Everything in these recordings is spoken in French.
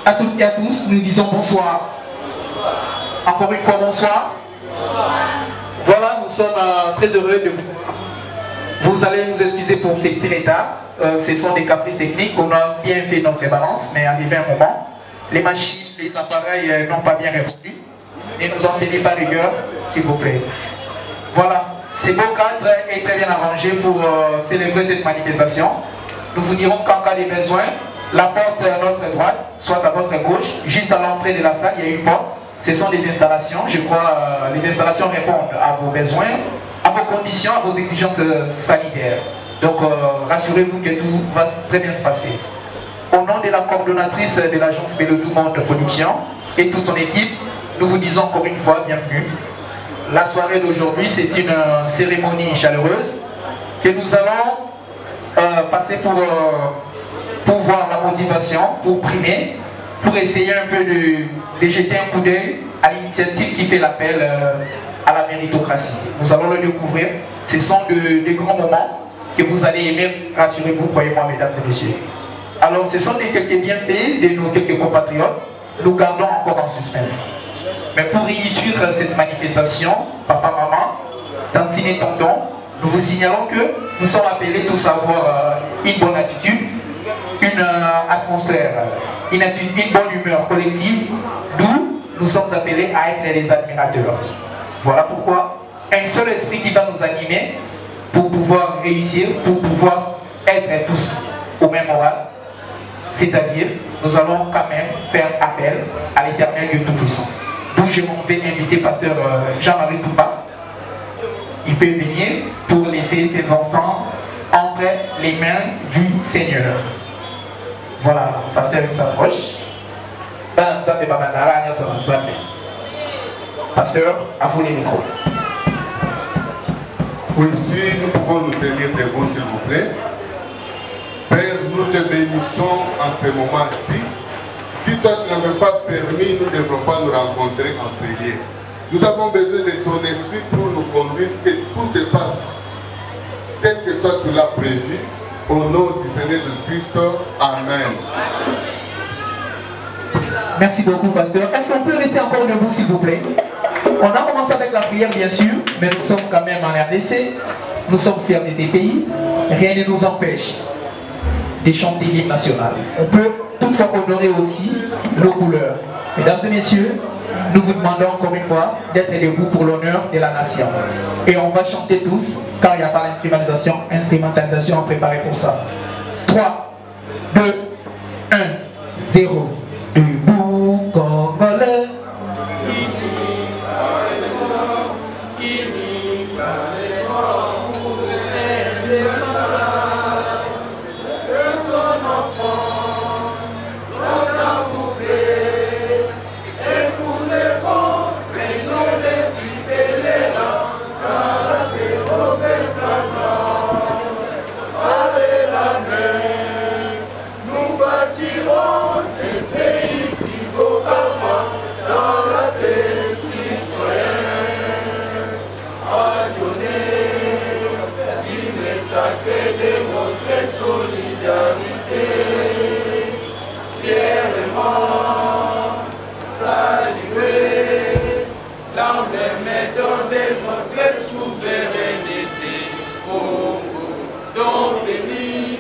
À toutes et à tous, nous disons bonsoir. Encore une fois, bonsoir. Voilà, nous sommes très heureux de vous. Vous allez nous excuser pour ces petits retards. Ce sont des caprices techniques. On a bien fait notre balance, mais arrivé un moment, les machines, les appareils n'ont pas bien répondu. Ne nous en tenez pas rigueur, s'il vous plaît. Voilà, ce beau cadre est très bien arrangé pour célébrer cette manifestation. Nous vous dirons qu'en cas de besoin, la porte à notre droite, soit à votre gauche, juste à l'entrée de la salle, il y a une porte. Ce sont des installations, je crois, les installations répondent à vos besoins, à vos conditions, à vos exigences sanitaires. Donc rassurez-vous que tout va très bien se passer. Au nom de la coordonnatrice de l'agence Mélodou Monde Production et toute son équipe, nous vous disons encore une fois bienvenue. La soirée d'aujourd'hui, c'est une cérémonie chaleureuse que nous allons passer pour voir la motivation, pour primer, pour essayer un peu de jeter un coup d'œil à l'initiative qui fait l'appel à la méritocratie. Nous allons le découvrir. Ce sont de grands moments que vous allez aimer, rassurez-vous, croyez-moi, mesdames et messieurs. Alors, ce sont des quelques bienfaits de nos quelques compatriotes. Nous gardons encore en suspense. Mais pour réussir cette manifestation, papa, maman, tantine et tonton, nous vous signalons que nous sommes appelés tous à avoir une bonne attitude, une atmosphère, une bonne humeur collective, d'où nous sommes appelés à être les admirateurs. Voilà pourquoi un seul esprit qui va nous animer pour pouvoir réussir, pour pouvoir être tous au même moral, c'est-à-dire nous allons quand même faire appel à l'Éternel Dieu Tout-Puissant. D'où je m'en vais inviter pasteur Jean-Marie Touba. Il peut venir pour laisser ses enfants entre les mains du Seigneur. Voilà, pasteur il s'approche. Pasteur, à vous les micros. Oui, si nous pouvons nous tenir debout, s'il vous plaît. Père, nous te bénissons en ce moment-ci. Si toi tu n'avais pas permis, nous ne devrons pas nous rencontrer en ce lieu. Nous avons besoin de ton esprit pour nous conduire, que tout se passe tel que toi tu l'as prévu. Au nom du Seigneur Jésus-Christ, Amen. Merci beaucoup, pasteur. Est-ce qu'on peut rester encore debout, s'il vous plaît? On a commencé avec la prière, bien sûr, mais nous sommes quand même en RDC. Nous sommes fiers de ces pays. Rien ne nous empêche de chanter l'hymne national. On peut toutefois honorer aussi nos couleurs. Mesdames et messieurs, nous vous demandons encore une fois d'être debout pour l'honneur de la nation. Et on va chanter tous, car il n'y a pas l'instrumentalisation préparée pour ça. 3, 2, 1, 0. Debout, Congolais. Souveraineté, Congo, donc béni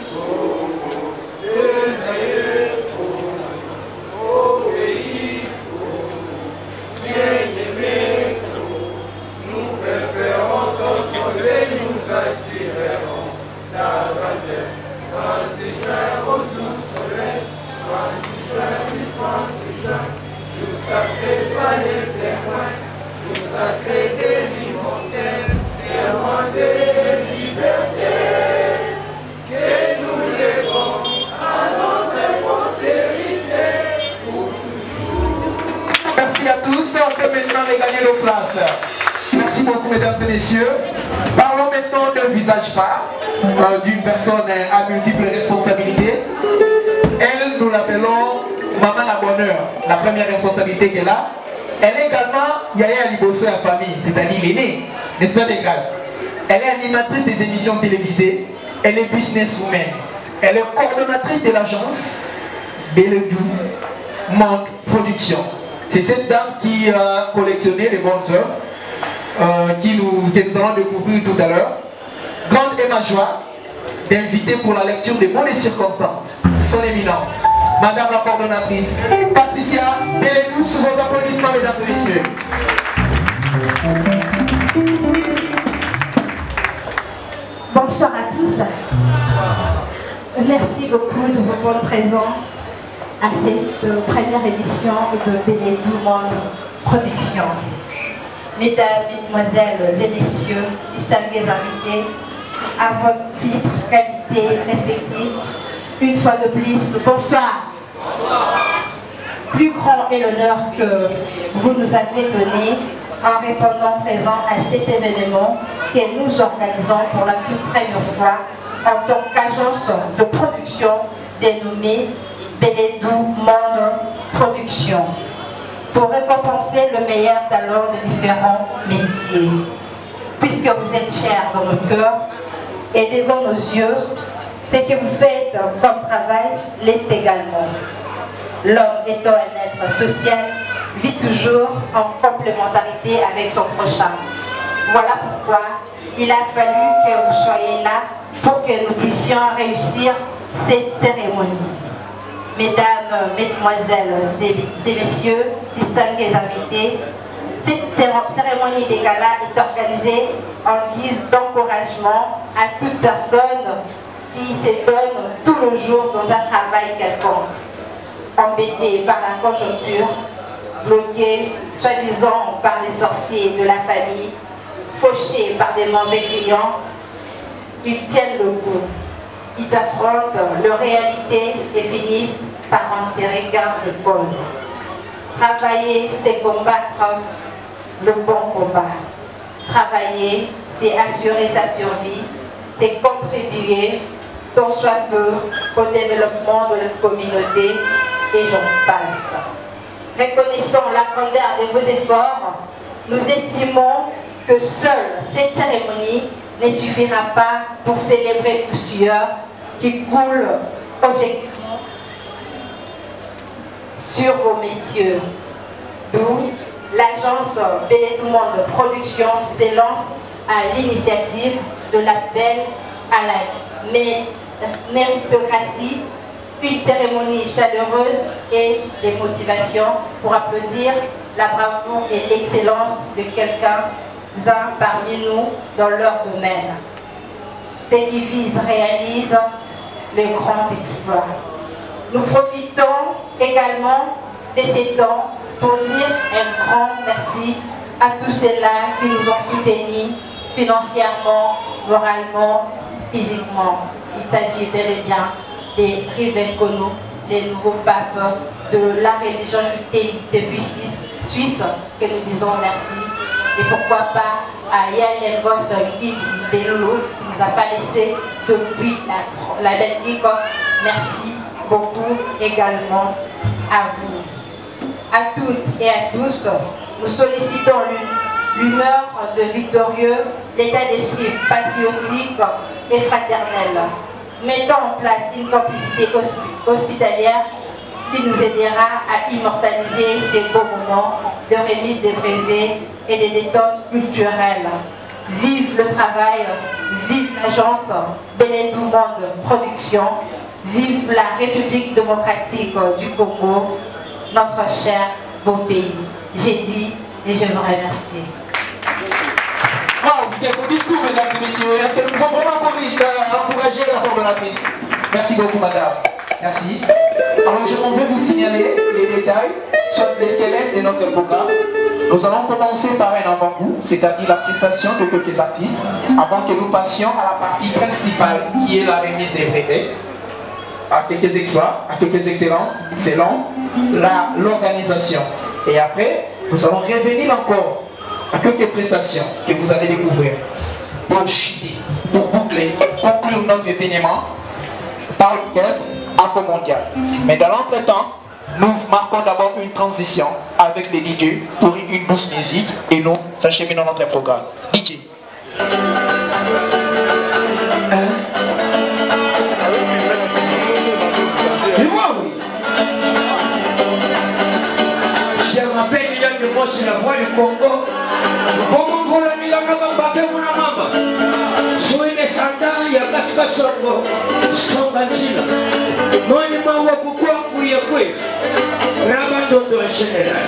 beaucoup, mesdames et messieurs. Parlons maintenant d'un visage phare, d'une personne à multiples responsabilités. Elle, nous l'appelons Maman la Bonheur, la première responsabilité qu'elle a. Elle est également Yaya Liboso à famille, c'est-à-dire l'aînée, n'est-ce pas les grâces? Elle est animatrice des émissions télévisées, elle est businesswoman, elle est coordonnatrice de l'agence Beledou Monde Production. C'est cette dame qui a collectionné les bonnes œuvres que nous allons découvrir tout à l'heure. Grande est ma joie d'inviter pour la lecture des mots et circonstances son éminence, Madame la coordonnatrice Patricia Beledou, sous vos applaudissements, mesdames et messieurs. Bonsoir à tous. Merci beaucoup de votre bon présent à cette première émission de Beledou Monde Production. Mesdames, Mesdemoiselles et Messieurs, distingués invités, à votre titre, qualité respective, une fois de plus, bonsoir. Plus grand est l'honneur que vous nous avez donné en répondant présent à cet événement que nous organisons pour la toute première fois en tant qu'agence de production dénommée Beledou Monde Production, pour récompenser le meilleur talent de différents métiers. Puisque vous êtes chers dans nos cœurs et devant nos yeux, ce que vous faites comme travail l'est également. L'homme étant un être social, vit toujours en complémentarité avec son prochain. Voilà pourquoi il a fallu que vous soyez là pour que nous puissions réussir cette cérémonie. Mesdames, Mesdemoiselles et Messieurs, distingués invités, cette cérémonie des galas est organisée en guise d'encouragement à toute personne qui se donne tout le jour dans un travail quelconque, embêté par la conjoncture, bloqué soi-disant par les sorciers de la famille, fauché par des mauvais clients. Ils tiennent le coup, ils affrontent leur réalité et finissent par en tirer gain de cause. Travailler, c'est combattre le bon combat. Travailler, c'est assurer sa survie, c'est contribuer, tant soit peu, au développement de la communauté, et j'en passe. Reconnaissant la grandeur de vos efforts, nous estimons que seule cette cérémonie ne suffira pas pour célébrer le sueur qui coule objectivement sur vos métiers. D'où l'agence Beledou Monde Production s'élance à l'initiative de l'appel à la méritocratie, une cérémonie chaleureuse et des motivations pour applaudir la bravoure et l'excellence de quelqu'un-un parmi nous dans leur domaine. Ces devises réalisent les grands exploits. Nous profitons également de ces temps pour dire un grand merci à tous ceux-là qui nous ont soutenus financièrement, moralement, physiquement. Il s'agit bel et bien des Rivenkono, les nouveaux papes de la religion depuis Suisse, que nous disons merci. Et pourquoi pas à Yael Lengos Guy Belolo, qui ne nous a pas laissé depuis la Belgique. Merci beaucoup également à vous. À toutes et à tous, nous sollicitons l'humeur de victorieux, l'état d'esprit patriotique et fraternel, mettant en place une complicité hospitalière qui nous aidera à immortaliser ces beaux moments de remise des brevets et des détentes culturelles. Vive le travail, vive l'agence Beledou Monde Production, vive la République démocratique du Congo, notre cher beau pays. J'ai dit et je vous remercie. Wow, quel beau discours, mesdames et messieurs. Est-ce que nous pouvons vraiment encourager la coordonnatrice? Merci beaucoup, madame. Merci. Alors, je vais vous signaler les détails sur les squelettes de notre programme. Nous allons commencer par un avant-goût, c'est-à-dire la prestation de quelques artistes, avant que nous passions à la partie principale, qui est la remise des brevets, à quelques exploits, à quelques excellences, selon l'organisation. Et après, nous allons revenir encore quelques prestations que vous allez découvrir pour boucler, conclure notre événement par l'orchestre Afro-Mondial. Mais dans l'entretemps, nous marquons d'abord une transition avec les DJ pour une douce musique et nous s'acheminons notre programme. DJ. Je m'appelle Yann de Bosch, la voix du Congo. Comment vous la mis dans le baquet, mon amamba? Soyez les sandales, il y a Casca Sorbo, Songatila. Moi, je m'en vais pourquoi vous y avez. Rabando de général.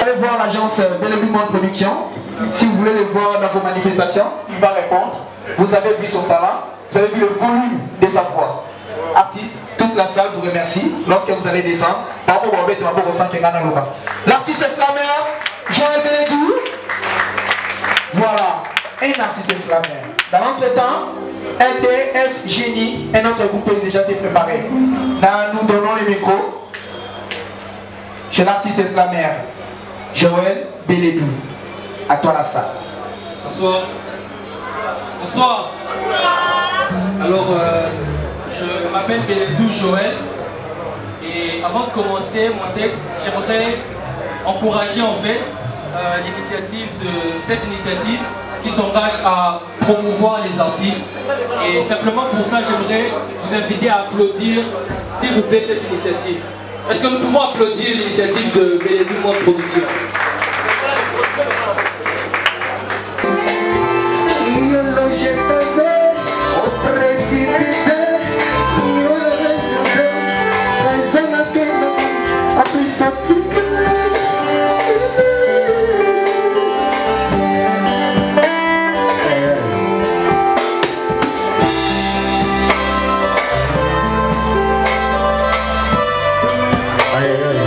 Allez voir l'agence Bellevue Monde Production. Si vous voulez les voir dans vos manifestations, il va répondre. Vous avez vu son talent, vous avez vu le volume de sa voix. Artiste, toute la salle vous remercie lorsque vous allez descendre. L'artiste slammer, Joël Bélédou. Voilà, un artiste slammer. Dans l'entretemps, LDF Génie, un autre groupe déjà s'est préparé. Là, nous donnons les micros. Chez l'artiste slammer, Joël Bélédou. À toi la salle. Bonsoir. Bonsoir. Alors, je m'appelle Bélédou Joël. Et avant de commencer mon texte, j'aimerais encourager en fait cette initiative qui s'engage à promouvoir les artistes. Et simplement pour ça, j'aimerais vous inviter à applaudir, s'il vous plaît, cette initiative. Est-ce que nous pouvons applaudir l'initiative de Bélédou Monde Production? Aïe, aïe.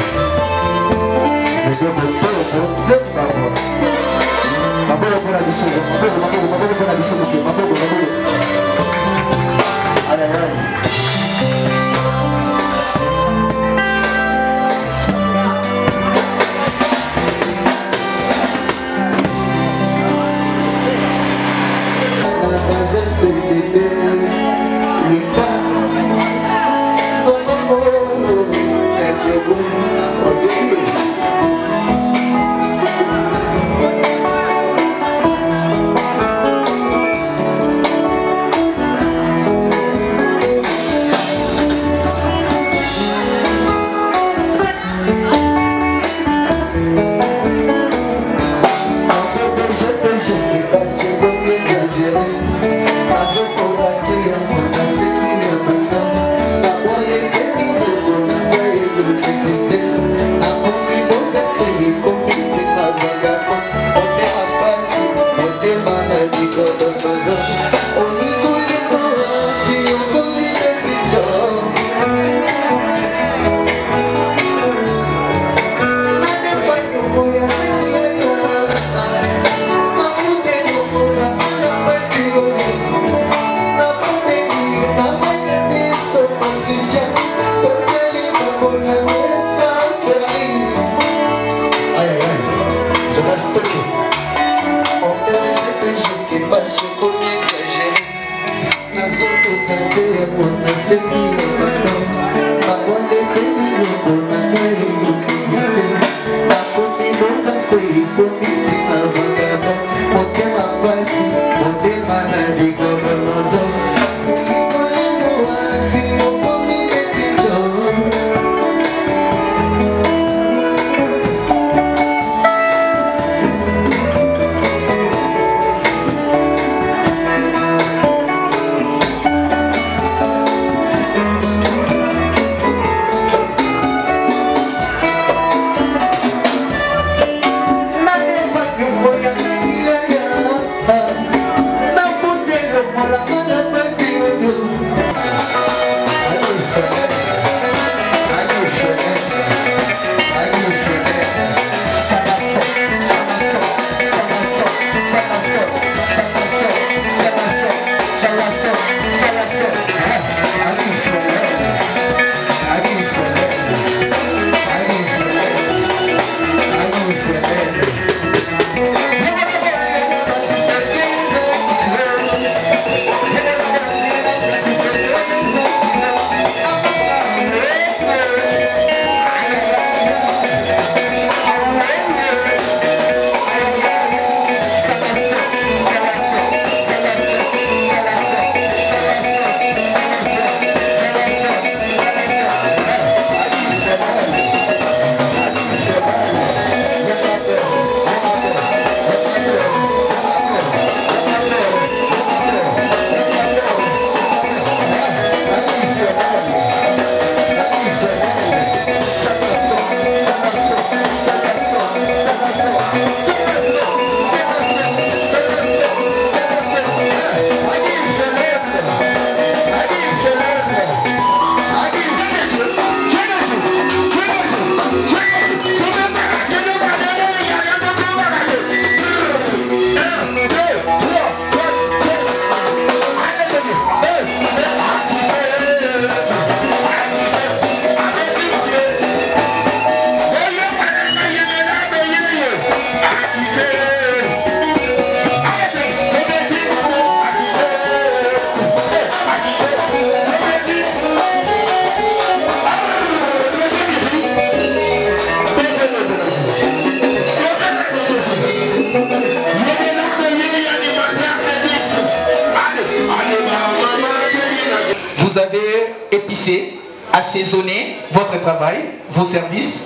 Vous avez épicé, assaisonné votre travail, vos services.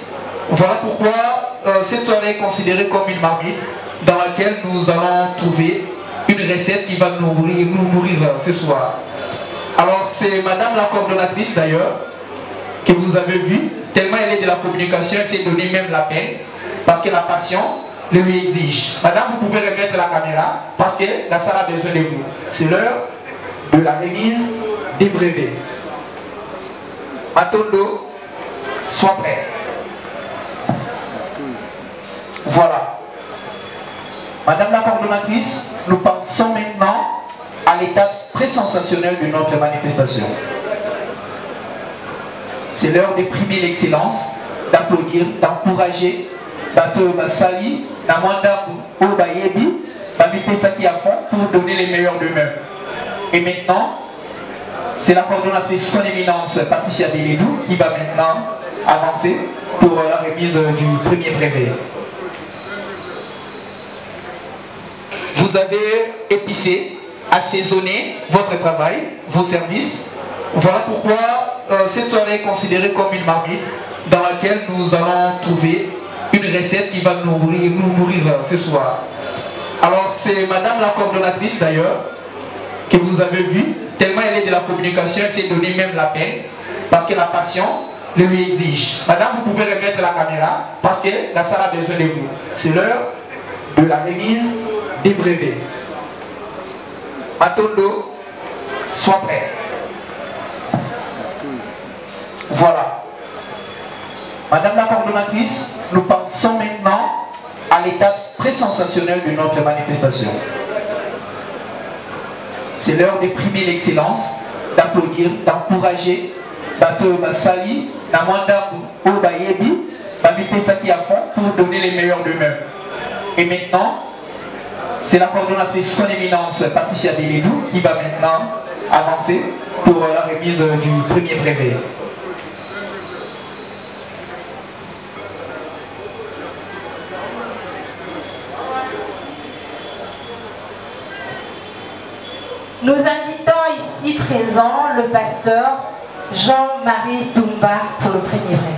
Voilà pourquoi cette soirée est considérée comme une marmite dans laquelle nous allons trouver une recette qui va nous nourrir ce soir. Alors c'est madame la coordonnatrice d'ailleurs que vous avez vue, tellement elle est de la communication, elle s'est donné même la peine parce que la passion le lui exige. Madame, vous pouvez remettre la caméra parce que la salle a besoin de vous. C'est l'heure de la remise des brevets. Matondo, sois prêt. Voilà. Madame la coordonnatrice, nous passons maintenant à l'étape très sensationnelle de notre manifestation. C'est l'heure de primer l'excellence, d'applaudir, d'encourager, Basali, Namanda Obayebi, Babité Saki à fond pour donner les meilleurs d'eux-mêmes. Et maintenant, c'est la coordonnatrice son éminence Patricia Bélédou qui va maintenant avancer pour la remise du premier brevet. Vous avez épicé, assaisonné votre travail, vos services. Voilà pourquoi cette soirée est considérée comme une marmite dans laquelle nous allons trouver une recette qui va nous nourrir ce soir. Alors c'est madame la coordonnatrice d'ailleurs que vous avez vue, tellement elle est de la communication, elle s'est donné même la peine parce que la passion le lui exige. Madame, vous pouvez remettre la caméra parce que la salle a besoin de vous. C'est l'heure de la remise des brevets. Matondo, sois prêt. Voilà. Madame la coordonnatrice, nous passons maintenant à l'étape très sensationnelle de notre manifestation. C'est l'heure de primer l'excellence, d'applaudir, d'encourager, Basali, Namanda Obayebi, Babité Saki à fond pour donner les meilleurs d'eux-mêmes. Et maintenant, c'est la coordonnatrice Son Éminence Patricia Bélédou qui va maintenant avancer pour la remise du premier brevet. Nous invitons ici présent le pasteur Jean-Marie Toumba pour le premier brevet.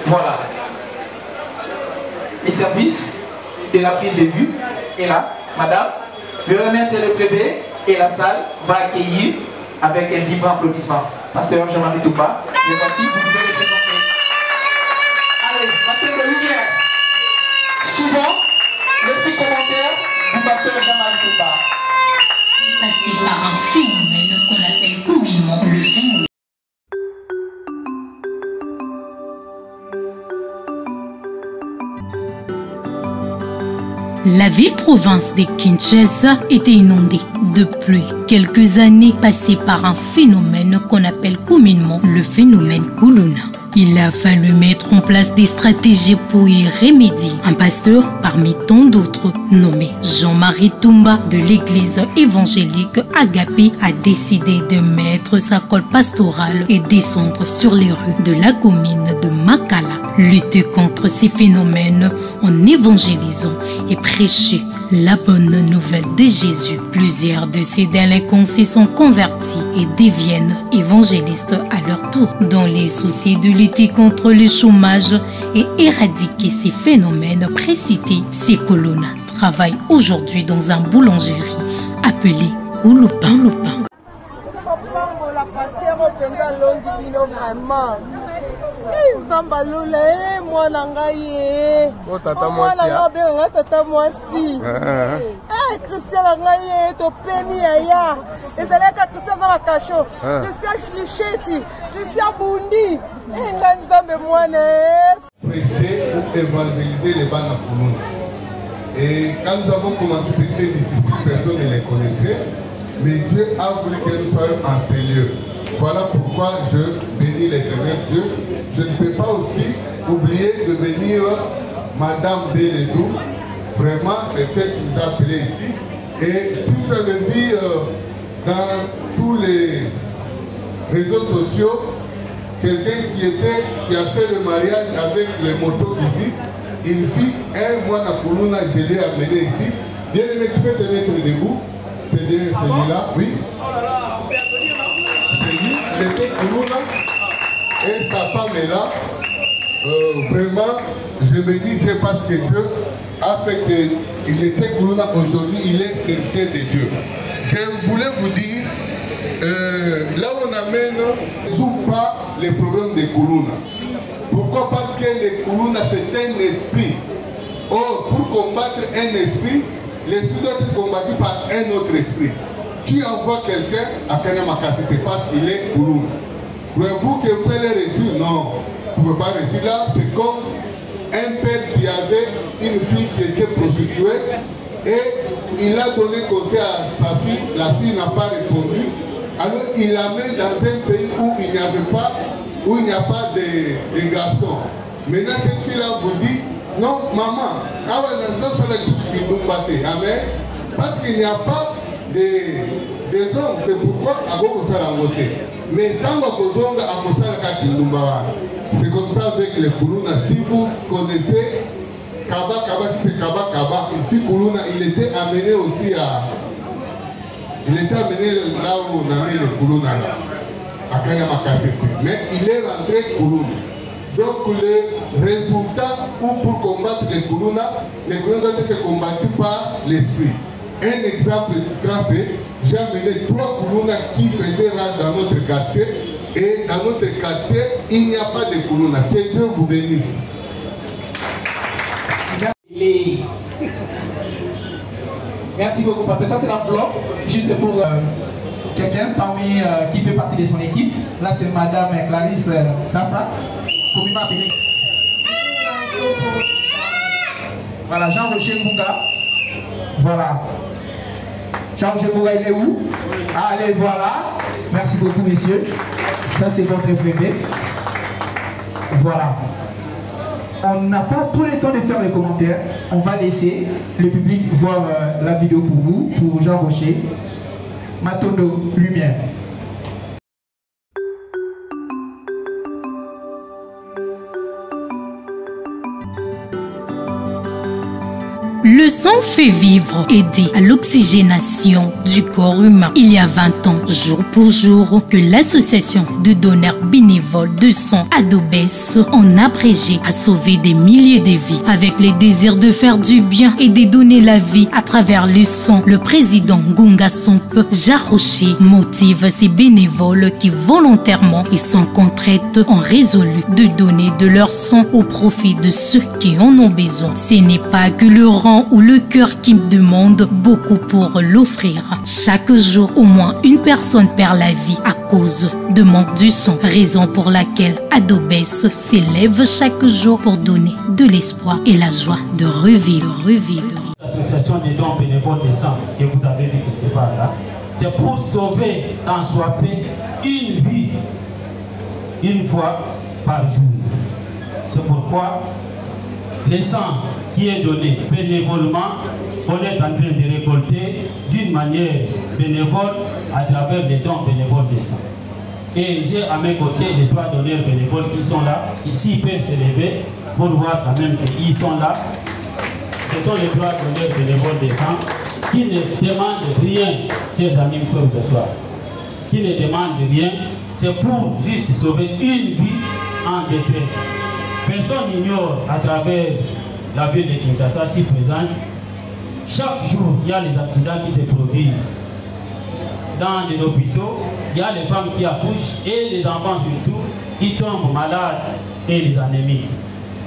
Voilà. Les services de la prise de vue est là. Madame, je vais remettre le brevet et la salle va accueillir avec un vibrant applaudissement. Pasteur Jean-Marie Toumba, et voici, vous pouvez le présenter. Allez, maintenant de lumière. Souvent, le petit commentaire du pasteur Jean-Marie Toumba. Passé par un phénomène qu'on appelle communément le phénomène. La ville-province de Kinshasa était inondée depuis quelques années, passée par un phénomène qu'on appelle communément le phénomène Kuluna. Il a fallu mettre en place des stratégies pour y remédier. Un pasteur, parmi tant d'autres, nommé Jean-Marie Toumba de l'église évangélique Agapé, a décidé de mettre sa colle pastorale et descendre sur les rues de la commune de Makala. Lutter contre ces phénomènes en évangélisant et prêcher la bonne nouvelle de Jésus. Plusieurs de ces délinquants se sont convertis et deviennent évangélistes à leur tour. Dans les soucis de lutter contre le chômage et éradiquer ces phénomènes précités, ces colonnes travaillent aujourd'hui dans une boulangerie appelée Koulupin. Prêcher ou évangéliser les bannes à Koulouna. Et quand nous avons commencé, c'était difficile, personne ne les connaissait. Mais Dieu a voulu que nous soyons en ces lieux. Voilà pourquoi je bénis l'Éternel Dieu. Je ne peux pas aussi oublier de bénir Madame Bélédou. Vraiment, c'est elle qui nous a appelés ici. Et si vous avez vu dans tous les réseaux sociaux, quelqu'un qui a fait le mariage avec les motos ici, une fille, un mois à Koulouna, je l'ai amené ici. Bien aimé, tu peux te mettre debout. C'est bien celui-là, oui. C'est lui, il était Koulouna et sa femme est là. Vraiment, je me dis Dieu parce que Dieu a fait qu'il était Koulouna aujourd'hui, il est serviteur de Dieu. Je voulais vous dire, là où on amène, ne résout pas les problèmes de Koulouna. Pourquoi? Parce que le Koulouna c'est un esprit. Or, pour combattre un esprit, l'esprit doit être combattu par un autre esprit. Tu envoies quelqu'un à Kanamakasi, c'est parce qu'il est Koulouna. Croyez-vous que vous allez réussir? Non, vous ne pouvez pas réussir là. C'est comme un père qui avait une fille qui était prostituée et il a donné conseil à sa fille, la fille n'a pas répondu. Alors il l'amène dans un pays où il n'y avait pas, où il n'y a pas de garçons. Maintenant cette fille-là vous dit, non maman, amen, parce qu'il n'y a pas des hommes, c'est pourquoi à beaucoup ça l'a voté. Mais tant c'est comme ça avec les Koulouna. Si vous connaissez Kaba, si c'est Kaba, une fille Koulouna, il était amené aussi à. Il était amené là où on a mis les Koulouna là, à Kanyamakasese. Mais il est rentré Koulouna. Donc le résultat pour combattre les Koulouna doivent être combattus par l'esprit. Un exemple grand, c'est j'ai amené 3 Koulouna qui faisaient rage dans notre quartier. Et dans notre quartier, il n'y a pas de Koulouna. Que Dieu vous bénisse. Merci beaucoup, parce que ça c'est l'enveloppe, juste pour quelqu'un parmi qui fait partie de son équipe. Là c'est Madame Clarisse Tassa. Pour m'appeler. Voilà, Jean-Rocher Mbouga. Voilà. Jean-Rocher Mbouga, il est où? Allez, voilà. Merci beaucoup, messieurs. Ça, c'est votre privé. Voilà. On n'a pas tout le temps de faire les commentaires. On va laisser le public voir la vidéo pour vous, pour Jean-Rocher. Matondo, lumière. Le sang fait vivre, aider à l'oxygénation du corps humain. Il y a 20 ans, jour pour jour, que l'association de donneurs bénévoles de sang Adobes, en abrégé, a sauvé des milliers de vies. Avec les désirs de faire du bien et de donner la vie à travers le sang, le président Gunga Somp Jaroché motive ses bénévoles qui volontairement et sans contrainte ont résolu de donner de leur sang au profit de ceux qui en ont besoin. Ce n'est pas que le rang ou le cœur qui demande beaucoup pour l'offrir. Chaque jour, au moins une personne perd la vie à cause de manque du sang, raison pour laquelle Adobes s'élève chaque jour pour donner de l'espoir et la joie de revivre. L'association des dons bénévoles de sang que vous avez vu quelque part là, c'est pour sauver tant soit peu une vie une fois par jour. C'est pourquoi le sang qui est donné bénévolement, on est en train de récolter d'une manière bénévole à travers les dons bénévoles de sang. Et j'ai à mes côtés les 3 donneurs bénévoles qui sont là. Ici, ils peuvent se lever pour voir quand même qu'ils sont là. Ce sont les 3 donneurs bénévoles de sang qui ne demandent rien, chers amis, il faut ce soir. Qui ne demandent rien, c'est pour juste sauver une vie en détresse. Personne n'ignore à travers la ville de Kinshasa si présente, chaque jour il y a les accidents qui se produisent. Dans les hôpitaux, il y a les femmes qui accouchent et les enfants surtout qui tombent malades et les anémiques.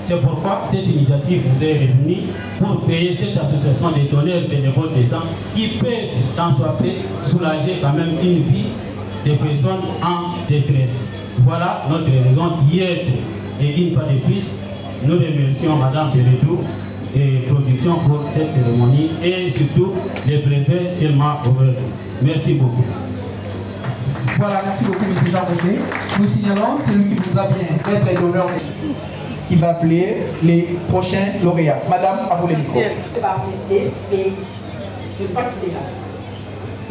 C'est pourquoi cette initiative nous est réunie pour créer cette association des donneurs bénévoles de sang qui peut, tant soit peu, soulager quand même une vie des personnes en détresse. Voilà notre raison d'y être. Et une fois de plus, nous remercions Madame Péredou et Production pour cette cérémonie et surtout les préfets qu'elle m'a ouvert. Merci beaucoup. Voilà, merci beaucoup, M. Jean-Rocher. Nous signalons celui qui voudra bien être l'honneur qui va appeler les prochains lauréats. Madame, à vous les micros.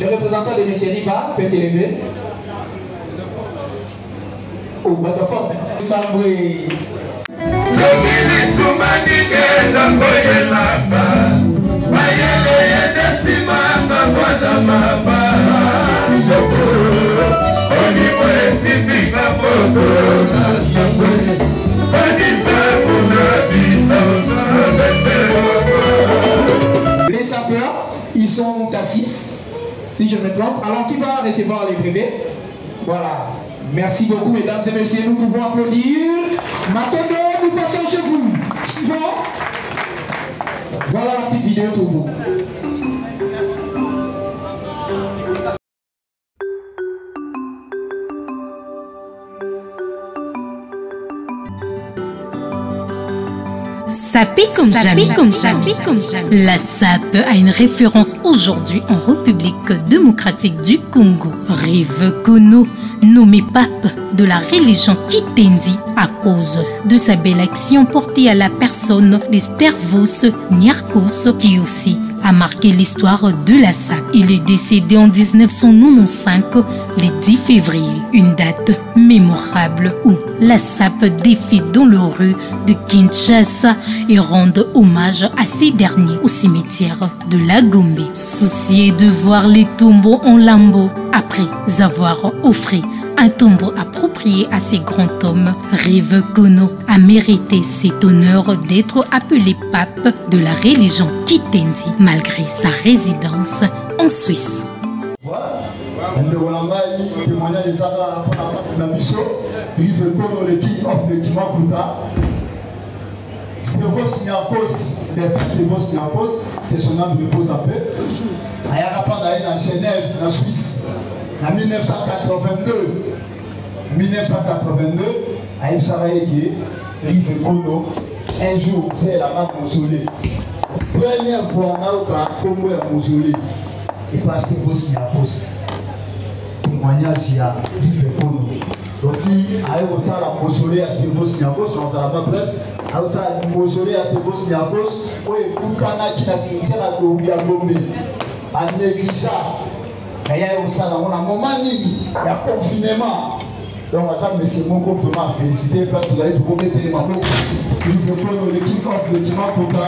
Le représentant de M. Niva peut s'élever. Au bateau-fort, Sambré. Les sapeurs, ils sont à 6, si je me trompe. Alors qui va recevoir les brevets? Voilà. Merci beaucoup, mesdames et messieurs. Nous pouvons applaudir. Maintenant, nous passons chez vous. Suivant. Voilà la petite vidéo pour vous. Sapé comme jamais. La SAP a une référence aujourd'hui en République démocratique du Congo. Rive Kono, nommé pape de la religion Kitendi à cause de sa belle action portée à la personne des Stervos Niarchos, qui aussi a marqué l'histoire de la SAP. Il est décédé en 1995, le 10 février, une date mémorable où la SAP défile dans les rues de Kinshasa et rend hommage à ces derniers au cimetière de la Gombe. Soucié de voir les tombeaux en lambeaux après avoir offert un tombeau approprié à ces grands hommes, Rive Kono a mérité cet honneur d'être appelé pape de la religion Kitendi malgré sa résidence en Suisse. témoignage les Arabes, Rive Kono, le King of the Kimakuta. Servos Niakos, les frères Servos Niakos, que son âme repose en paix. Ayarapa d'aller en Genève, en Suisse, en 1982. 1982, à Ibsaraïki, Rive Kono, un jour, c'est la marque mausolée. Première fois, Naoka, Congo est mausolée. Et pas Servos Niakos. Témoignage, il y a Rive Kono. Donc, si on a la mausolée à Servos Niakos, on a la bref. Alors ça, le mausolée à Servos Niakos, où est Koukana qui a cimetière à Dobia Gombe, à Négrija. Et il y a un moment, il y a confinement. Donc, ça, M. Moko, vraiment félicité parce que vous avez tout mettre les mamans. Il faut prendre le King of le Kimakuta.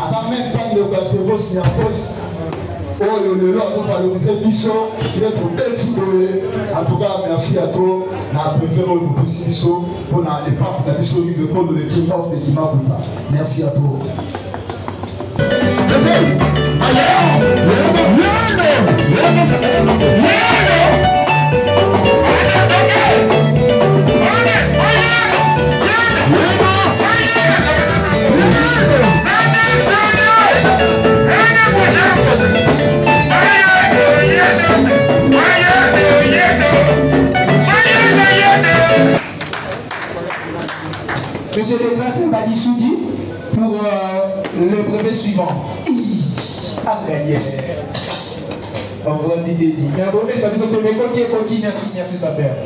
À ça, même pas de Servos Niakos. Oh, le Lord, nous valoriser Bissot, il est pour tel type. En tout cas, merci à toi. On préféré le plus Bissot pour les papes de Bissot qui veut prendre le King of de Kimakuta. Merci à toi. Monsieur le Grâce Mbadi Soudi pour le brevet suivant. On va dire. Mais un brevet, ça veut dire que merci sa père.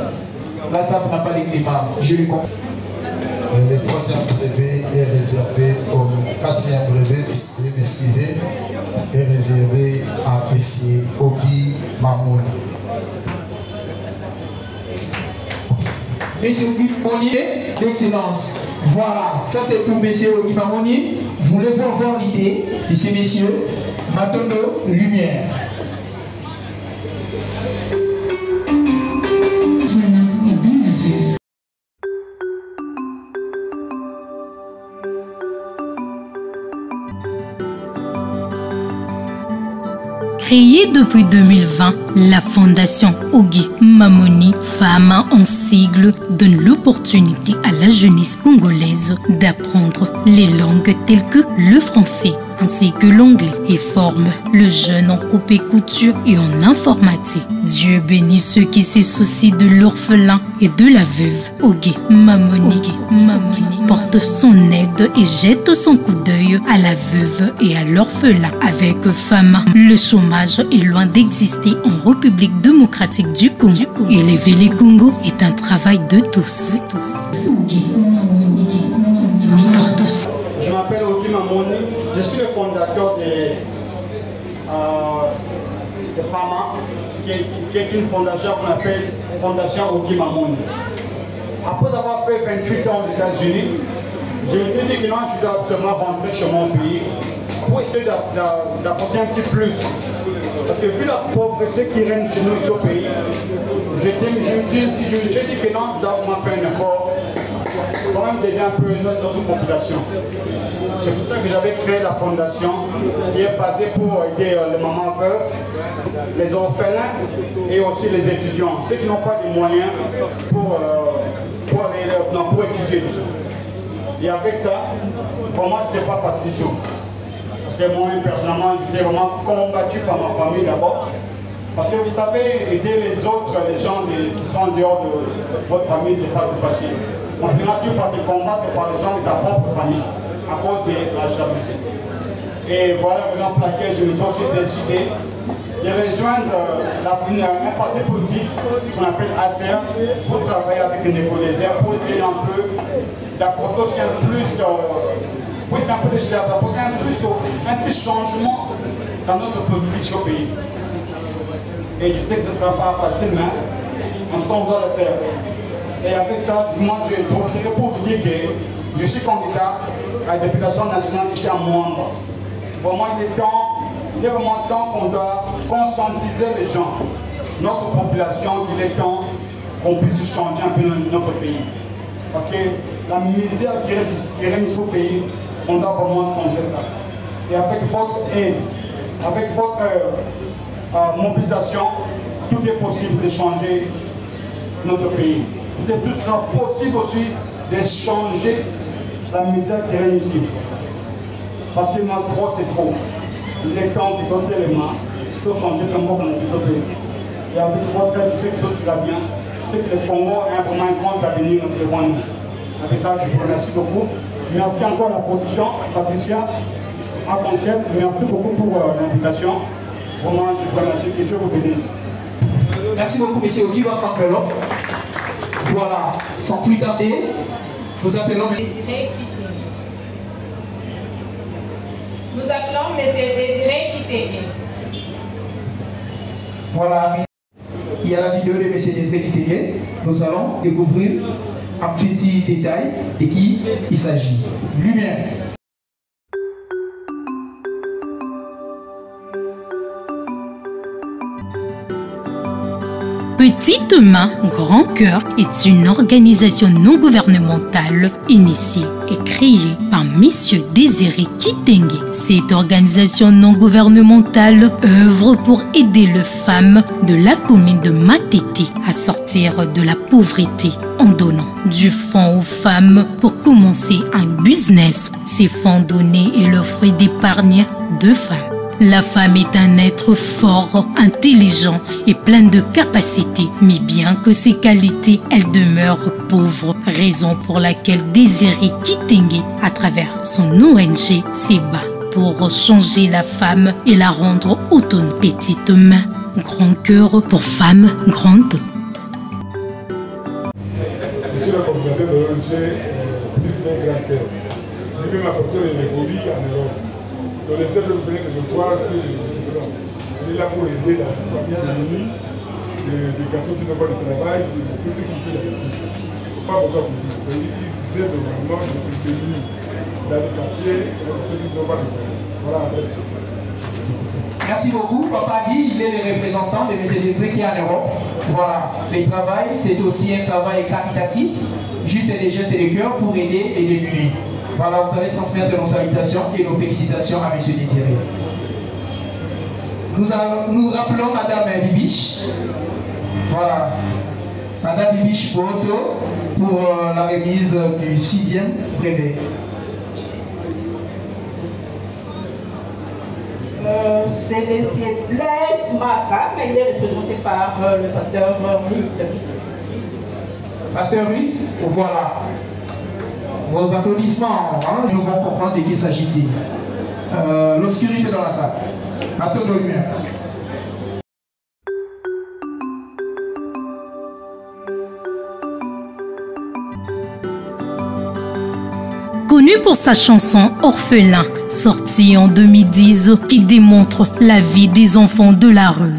Là, ça n'a pas les cléments. Je les confie. Le troisième brevet est réservé au quatrième brevet, je vais m'excuser, est réservé à M. Ogi Mamouni. Monsieur Ogi Mamouni, d'excellence. Voilà, ça c'est pour Monsieur Ogi Mamouni. Voulez-vous avoir l'idée, ici messieurs, Matondo, lumière. Créée depuis 2020, la Fondation Ogi Mamouni, femme en sigle, donne l'opportunité à la jeunesse congolaise d'apprendre les langues telles que le français ainsi que l'anglais et forme le jeune en coupe et couture et en informatique. Dieu bénit ceux qui se soucient de l'orphelin et de la veuve. Ogi Mamouni porte son aide et jette son coup d'œil à la veuve et à l'orphelin. Avec Fama, le chômage est loin d'exister en République démocratique du Congo. Élever les Congo est un travail de tous. Je m'appelle Ogi Mamouni, je suis le fondateur de FAMA, qui est une fondation qu'on appelle Fondation Ogi Mamouni. Après avoir fait 28 ans aux États-Unis, je me suis dit que non, je dois absolument rentrer chez mon pays pour essayer d'apporter un petit plus. Parce que vu la pauvreté qui règne chez nous ici au pays, je dis que non, je dois vraiment faire un effort quand même d'aider un peu notre population. C'est pour ça que j'avais créé la fondation qui est basée pour aider les mamans veuves, les orphelins et aussi les étudiants, ceux qui n'ont pas de moyens pour étudier. Et avec ça, pour moi, ce n'était pas facile du tout. Parce que moi, personnellement, j'étais vraiment combattu par ma famille d'abord. Parce que vous savez, aider les autres, les gens qui sont en dehors de votre famille, ce n'est pas tout facile. On finira toujours par te combattre par les gens de ta propre famille à cause de la jalousie. Et voilà la raison pour laquelle je me suis aussi décidé de rejoindre un parti politique qu'on appelle ACR pour travailler avec les Congolais, pour essayer un peu d'apporter aussi un plus un petit changement dans notre politique au pays. Et je sais que ce ne sera pas facile, mais en tout cas on doit le faire. Et avec ça, moi je profiterai pour vous dire que je suis candidat à la députation nationale ici à Mwamba. Pour moi, il est vraiment temps qu'on doit conscientiser les gens, notre population, qu'il est temps qu'on puisse changer un peu notre pays. Parce que la misère qui règne sur le pays, on doit vraiment changer ça. Et avec votre aide, avec votre mobilisation, tout est possible de changer notre pays. Et tout sera possible aussi de changer la misère qui règne ici. Parce qu'il y en a trop, c'est trop. Il est temps de donner les mains, de changer comme on a besoin. Et avec votre aide, ce que tout va bien, c'est que le Congo a vraiment un grand avenir devant nous. Avec ça, je vous remercie beaucoup. Merci encore à la production, Patricia, à Conchette. Merci beaucoup pour l'invitation. Vraiment, je vous remercie. Que Dieu vous bénisse. Merci beaucoup, monsieur Okiwa Kampelo. Voilà, sans plus tarder, nous appelons M. Nous appelons M. Désiré Kitenge. Voilà, il y a la vidéo de M. Désiré Kitenge. Nous allons découvrir un petit détail de qui il s'agit. Lumière. Petite Main, Grand Cœur est une organisation non gouvernementale initiée et créée par M. Désiré Kitenge. Cette organisation non gouvernementale œuvre pour aider les femmes de la commune de Matete à sortir de la pauvreté en donnant du fonds aux femmes pour commencer un business. Ces fonds donnés est le fruit d'épargne de femmes. La femme est un être fort, intelligent et plein de capacités. Mais bien que ses qualités, elle demeure pauvre. Raison pour laquelle Désiré Kitenge, à travers son ONG, s'ébat pour changer la femme et la rendre autonome. Petite Main, Grand Cœur pour femmes grandes. Monsieur le coordinateur de l'ONG, Petite Main, Grand Cœur. Lui-même, la personne est évolue en Europe. Donc les œuvres que je vois, c'est il est là pour aider la famille démunie, des garçons qui n'ont pas de travail, c'est ce qu'il fait là. Il ne faut pas beaucoup vous dire. Ils aident vraiment les démunis dans le quartier, ceux qui n'ont pas de travail. Voilà, après c'est ça. Merci beaucoup. Papa dit il est le représentant de M. Désiré qui est en Europe. Voilà, le travail, c'est aussi un travail caritatif, juste des gestes de cœur pour aider les démunis. Voilà, vous allez transmettre nos salutations et nos félicitations à M. Désiré. Nous rappelons Madame Bibiche. Voilà. Madame Bibiche Boto pour la remise du 6e brevet. C'est M. Blaise Maka, mais il est représenté par le pasteur Ruth. Pasteur Ruth, voilà. Vos applaudissements, hein, nous vont comprendre de qui s'agit-il. L'obscurité dans la salle. Attends de lumière. Connu pour sa chanson Orphelin, sortie en 2010, qui démontre la vie des enfants de la rue.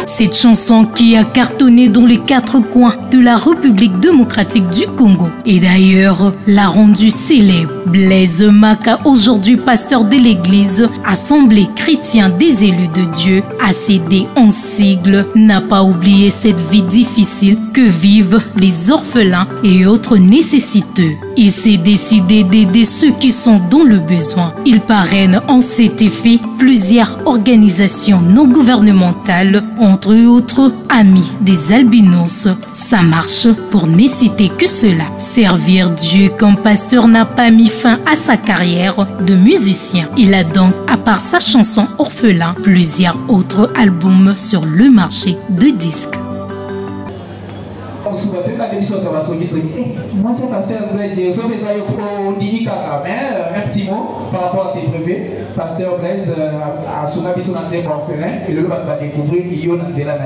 Cette chanson qui a cartonné dans les 4 coins de la République démocratique du Congo et d'ailleurs l'a rendu célèbre. Blaise Maka, aujourd'hui pasteur de l'église Assemblée chrétienne des élus de Dieu, ACD en sigle, n'a pas oublié cette vie difficile que vivent les orphelins et autres nécessiteux. Il s'est décidé d'aider ceux qui sont dans le besoin. Il parraine en cet effet plusieurs organisations non gouvernementales, entre autres Amis des albinos. Ça marche pour ne citer que cela. Servir Dieu comme pasteur n'a pas mis fin à sa carrière de musicien. Il a donc, à part sa chanson Orphelin, plusieurs autres albums sur le marché de disques. Moi, c'est pasteur Blaise. Un petit mot par rapport à ces brevets. Pasteur Blaise a son avis sur l'antenne orphelin et le va découvrir qu'il y a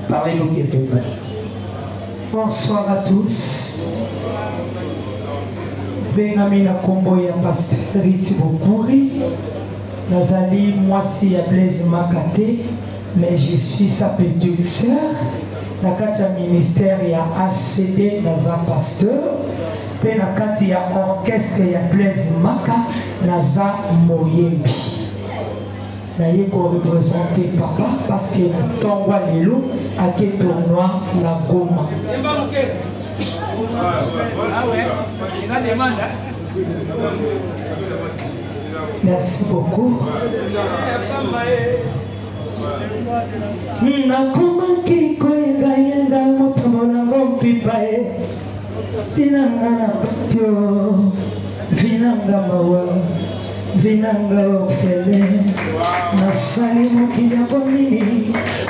parlez-nous quelque peu. Bonsoir à tous. Bengamina Kombo ya pasteur Riti Bokuri. Nazali, moi si ya Blaise Makate, mais je suis sa petite sœur. Na kati ya ministère ya ACD naza pasteur pe na kati ya orchestre ya Blaise Maka naza moyembi na ye ko représenter papa parce que na tongwa lelo ake tournoi na Goma. Merci beaucoup. nakomaki koyengayenga motombo nango mpipa ye vinanga na batio vinanga mawa vinanga ofele nasali mokili yango nini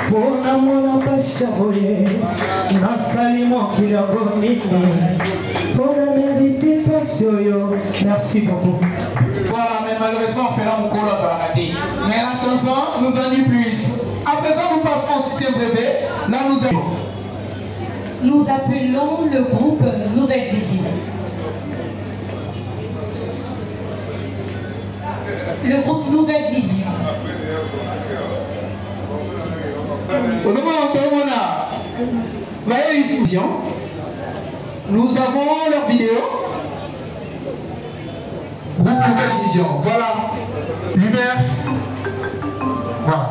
mpo namona pasi boye nasali mokili yango nini mpo na mérite pasi oyo. Merci beaucoup. Voilà, mais malheureusement on fait là mon colo ça va rater. Mais la chanson nous en dit plus. À présent nous passons au 7e brevet. Là nous appelons le groupe Nouvelle Vision. Le groupe Nouvelle Vision. Nous avons leur vidéo. Groupe Nouvelle Vision. Voilà. Lumière. Voilà.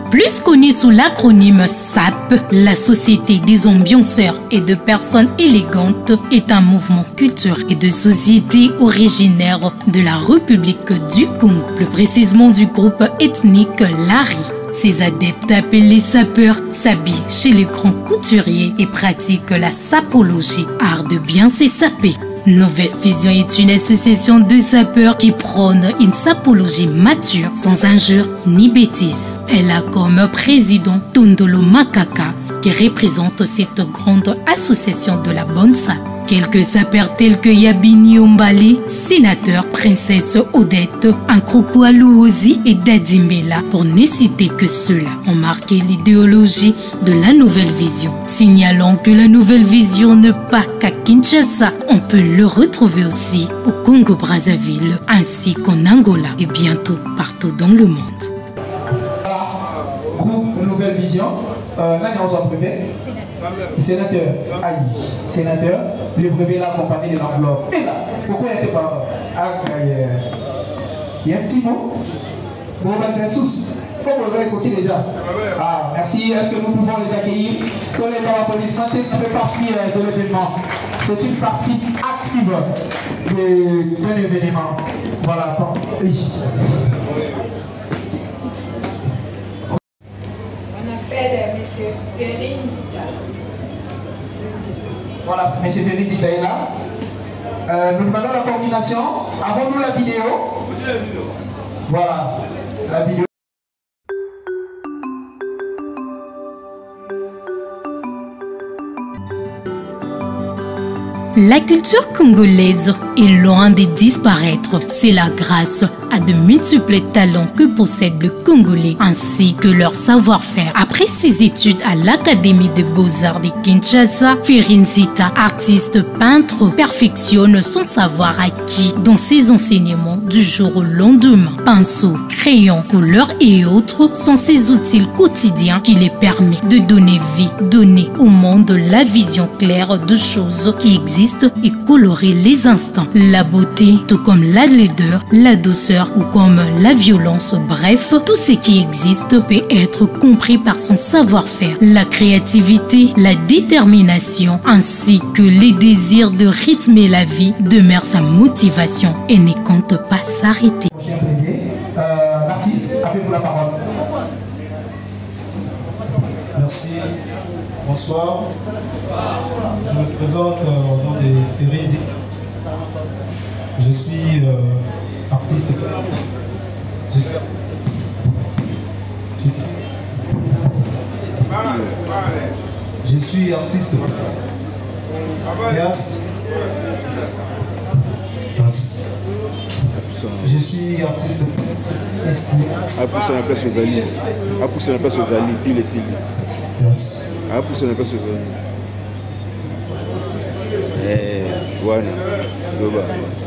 Plus connue sous l'acronyme SAP, la Société des ambianceurs et de personnes élégantes est un mouvement culturel et de société originaire de la République du Congo, plus précisément du groupe ethnique Lari. Ces adeptes appelés sapeurs s'habillent chez les grands couturiers et pratiquent la sapologie, art de bien se saper. Nouvelle Vision est une association de sapeurs qui prône une sapologie mature, sans injures ni bêtises. Elle a comme président Tondolo Makaka, qui représente cette grande association de la bonne sape. Quelques sapeurs tels que Yabini Ombali, sénateur, princesse Odette, Ankrokou Alouozi et Dadimbela, pour ne citer que ceux-là, ont marqué l'idéologie de la Nouvelle Vision. Signalons que la Nouvelle Vision n'est pas qu'à Kinshasa, on peut le retrouver aussi au Congo-Brazzaville, ainsi qu'en Angola et bientôt partout dans le monde. Groupe Nouvelle Vision, là on s'en brevet. Sénateur, aïe, sénateur, le brevet là accompagné de l'enveloppe. Et là, pourquoi il n'y a pas? Il y a un petit mot. Bon, ben c'est un sous. Comment on va écouter déjà? Ah, merci. Est-ce que nous pouvons les accueillir? Tous les applaudissements, ça fait partie de l'événement. C'est une partie active de l'événement. Voilà. Oui. On appelle M. Ferrin. Voilà, M. Ferrin est là. Nous demandons la coordination. Avons-nous la vidéo? Voilà, la vidéo. La culture congolaise est loin de disparaître. C'est la grâce à de multiples talents que possède le Congolais ainsi que leur savoir-faire. Après ses études à l'Académie des Beaux-Arts de Kinshasa, Ferrin Zita, artiste peintre, perfectionne son savoir acquis dans ses enseignements du jour au lendemain. Pinceau, crayon, couleurs et autres sont ses outils quotidiens qui les permettent de donner vie, donner au monde la vision claire de choses qui existent et colorer les instants. La beauté, tout comme la laideur, la douceur ou comme la violence, bref, tout ce qui existe peut être compris par son savoir-faire. La créativité, la détermination ainsi que les désirs de rythmer la vie demeurent sa motivation et ne compte pas s'arrêter. L'artiste, avez-vous la parole? Merci. Bonsoir. Je me présente au nom de Ferrin Zita. Je suis artiste. Je suis artiste. Je suis artiste. Après, ça n'appelle ses amis. Après, ça n'appelle ses amis. Puis les signes. Après, ça n'appelle ses amis.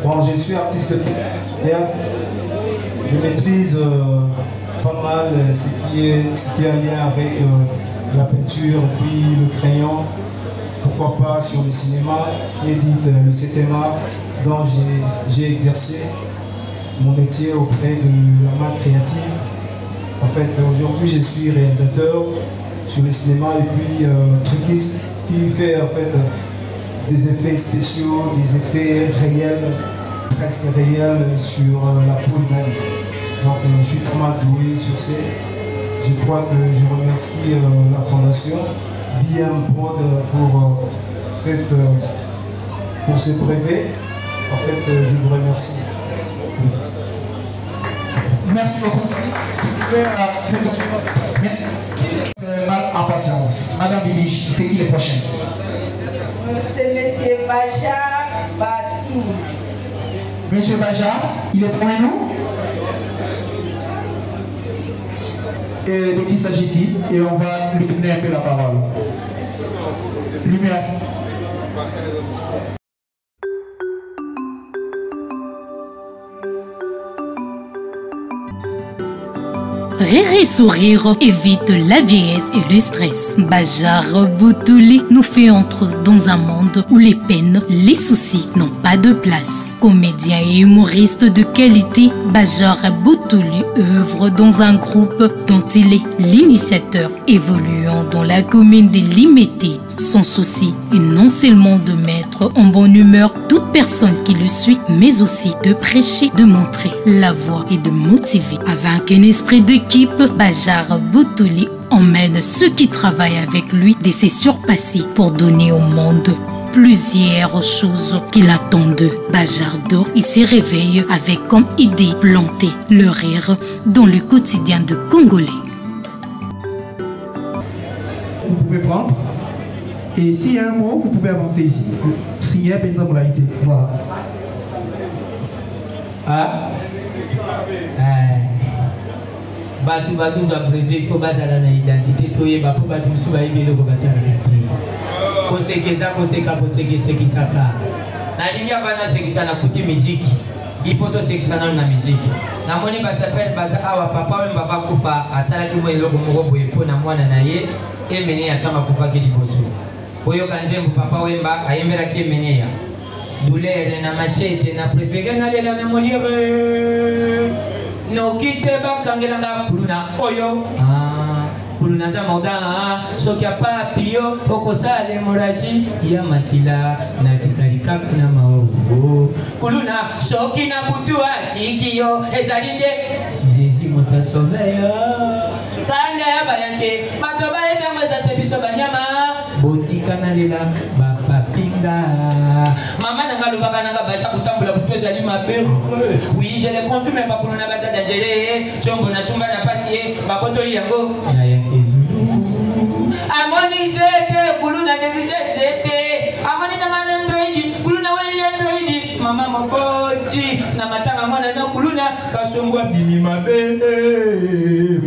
Bon, je suis artiste. Je maîtrise pas mal ce qui est en lien avec la peinture, puis le crayon. Pourquoi pas sur le cinéma, édite le 7e art, dont j'ai exercé mon métier auprès de la main créative. En fait, aujourd'hui, je suis réalisateur sur le cinéma et puis truquiste qui fait en fait des effets spéciaux, des effets réels, presque réels sur la peau humaine. Donc je suis vraiment doué sur ça. Je crois que je remercie la Fondation BM Prod pour ce brevet. En fait, je vous remercie. Merci beaucoup. En patience. Madame Bibiche, c'est qui le prochain? C'est M. Baja Batou. Monsieur Baja, il est parmi nous? Et de qui s'agit-il? Et on va lui donner un peu la parole. Lumière. Rire et sourire évite la vieillesse et le stress. Bajar Boutouli nous fait entrer dans un monde où les peines, les soucis n'ont pas de place. Comédien et humoriste de qualité, Bajar Boutouli œuvre dans un groupe dont il est l'initiateur, évoluant dans la commune de Limété. Son souci est non seulement de mettre en bonne humeur toute personne qui le suit, mais aussi de prêcher, de montrer la voie et de motiver. Avec un esprit d'équipe, Bajar Boutouli emmène ceux qui travaillent avec lui de se surpasser pour donner au monde plusieurs choses qu'il attend d'eux. Bajar dort et se réveille avec comme idée planter le rire dans le quotidien de Congolais. Vous pouvez prendre. Et s'il y a un mot, vous pouvez avancer ici. S'il y a une modalité. Voilà. Ah. Batu za brevet, il faut bazala na identité. Toye ba pour batu musu ba ibelo ko basala na te. Kosekeza kosekisaka. Na linya bana sekisana kuti muziki. Il faut to sekisana na muziki. Na moni ba s'appelle baza awa papa we baba kufa asala ki moyo ko moko boye po na mwana na ye emene ya kama kufa ki liboso. Oyo kanzembu papa wemba ayembera ki emene ya. Douleur na machete na préféré na lela na molire. No kite bakangela nga kuluna oyo. Kuluna za moda soki apapio okosale moraji ya makila na kitalika na maogo. Kuluna soki na butu atikio ezalinde Jésus mota sauveyo. Kanda ya bayante matoba ebe mweza sebiso banyama botika na lela baba pinga. Maman n'a pas le bagage n'a pas déjà autant pour la bouteille d'alima beurre. Oui, je l'ai confirmé mais pas pour nous n'a pas d'ingérer. Chombo na chumba na passé, ma botoli yango. Na yankezulu. Amoni zete, kulu na zete. Amoni na mandroidi, kulu na wali androidi. Mama moboti, na matanga mwana na kulu na kasongwa bimi mabe.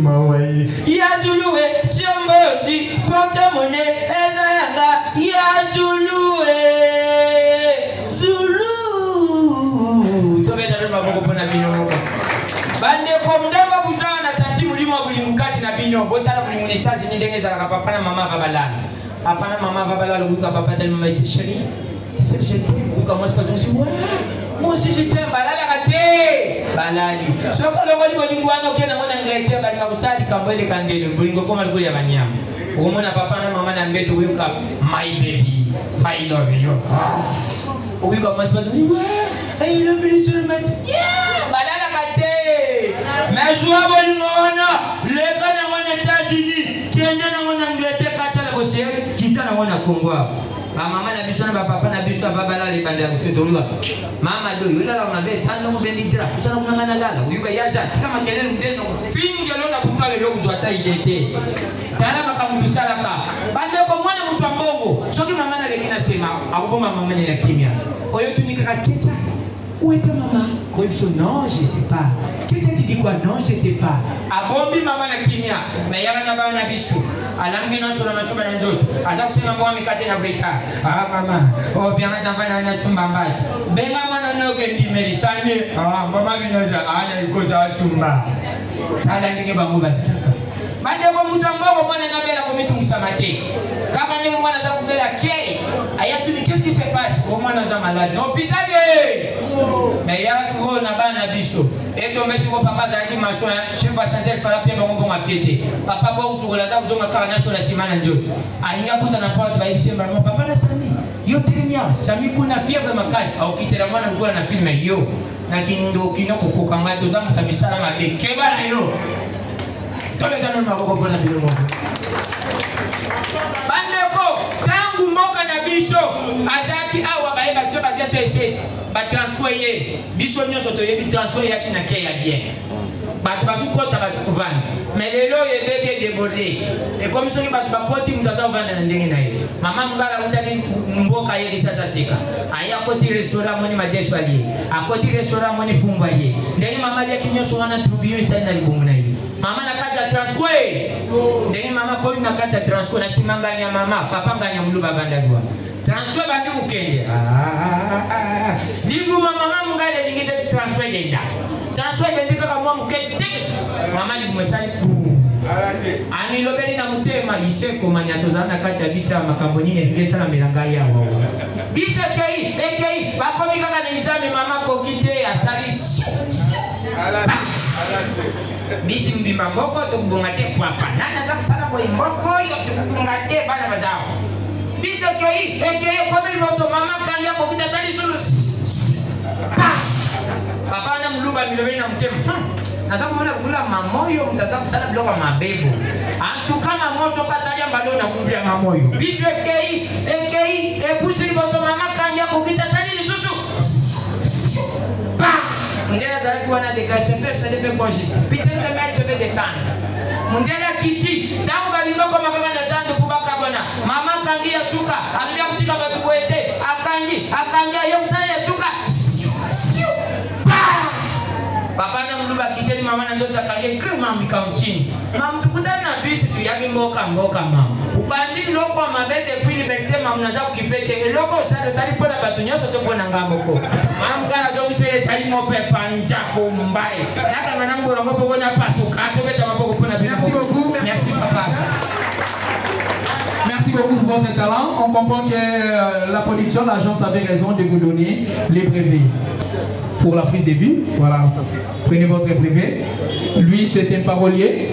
Mawai. Ya zuluwe, chomboti, porte monnaie, eza yanga. Ya zuluwe. Bande komdamba buzana na sati mulimo bulimukati na binyo botala bulimunitazi ni ndenge za papa na mama babalala. Papa na mama babalala buka papa de maman c'est chérie. C'est chérie. Buka moi c'est pas donc moi aussi je t'aime balala kate. Balali. Soko longo libo lingwana okena mwana ngete bali kabusali kambele kandele bulingo koma liko ya banyama. Ukomona papa na mama na mbeto wika my baby. I love you. Oui, comment tu vas dire? Ouais, il est venu sur le match. Yeah! Balala kate! Mais je vois bon, les gars dans les États-Unis, qui est en Angleterre, quand tu as le qui est en Congo. Maman na biso na papa na biso babala le banda kufetolwa. Mama do yola la unabe tano kubendira. Usana kunangana lala. Uyuka yaja kama kelele ndeno finge lona kupale lo kuzwata ilete. Tala makamuntu salaka. Bande ko mwana mtu ambongo. Soki mama na lekina sema akuboma mama ni la kimia. Oyo tunika kecha. Où est ta maman? Non, je sais pas. Qu'est-ce que tu dis quoi? Non, je sais pas. Abombi maman na kimia. Mais y'a rien à voir na bisu. Alangi non sur la machine à l'autre. Alors que c'est maman mi kate na breka. Ah maman. Oh bien na tamba na chumba mbacho. Benga mwana no kendi melisani. Ah maman binoja ana ikoza chumba. Ala ndike bangu basi. Bande ko mutu ambao mwana na bela ko mitungisa mate. Kaka nyingi mwana za kubela ke. Ayatu ni qu'est-ce qui se passe? Au mwana za malade. No pitage. Mais y'a souvent na bana biso. Et donc mais souvent papa za ni macho hein. Je vais chanter fala pia bango bonga piété. Papa ba usu la za kuzonga kana sur la simana ndio. Ainga kuta na porte ba ibise mama papa na sani. yo termia sami kuna fièvre makasi au kitela mwana ngona na filme yo na kindo kinoko kokanga toza mutabisala mabe kebala yo toleka no maboko pona bilo moko bandeko tangu moka na biso azaki awa baye batyo ba DCC ba transfert ye biso nyonso toyebi transfert yaki na ke ya bien bato bazukota bazakuvanda mais lelo yebebe débordé et comme soki bato bakoti mutu aza kovanda na ndenge na ye mama ngala utaki mboka ye lisasa seka aye akoti restaurant moni madeso alie akoti restaurant moni fumbu alie ndenge mama aliaki nyonso wana trubio esali na libongo na ye mama na kati ya transfert ndenge mama komi na kati ya transfert na nsima ngani ya mama papa ngani ya mulu bavandaki wana transfert bandi kokende libuma mama mungala elingi te transfert denda transfert denda kaka mwa mokete mama libuma esali ani lobeli na mutema liseko manya tozala na kati ya bisa makambo nini elingi esalamela ngai awa bisa ekei bakomi kaka na izami mama koki te asali bisi mbima mboko tokubonga te pwapa nana za kusala boye mboko yo tokubonga te bana bazao bisi ekei komi liboso mama kanya kokita sali sulu papa na muluba milobeli na mutema naza kumona kula mamoyo mtaza kusala biloko mabebo antuka mamoto kasali ambalo na kubia mamoyo bisu ekei epusi liboso mama kanya kokita sali lisusu Mundela zalaki wana déclaré chef ça dépend quoi je suis putain de merde je vais descendre Mundela kiti tangu balimoko makaka na zando kubaka bwana mama kangi ya suka alibia kutika batu boete akangi yo msana ya suka papa na mluba kiteni mama na ndoto akangi kama mikamchini mama tukutana na bisi tu yaki mboka mama ubandi loko mabete kwini bete mama naza kukipete loko sali pona batu nyoso to pona ngamboko mama ngana zo kuseye chali mo pepa njako mbaye naka manango ngo boko na pasuka to beta maboko pona bila. Merci papa. Merci beaucoup pour votre talent. On comprend que la production, l'agence avait raison de vous donner les brevets pour la prise de vue. Voilà, prenez votre brevet. Lui, c'est un parolier.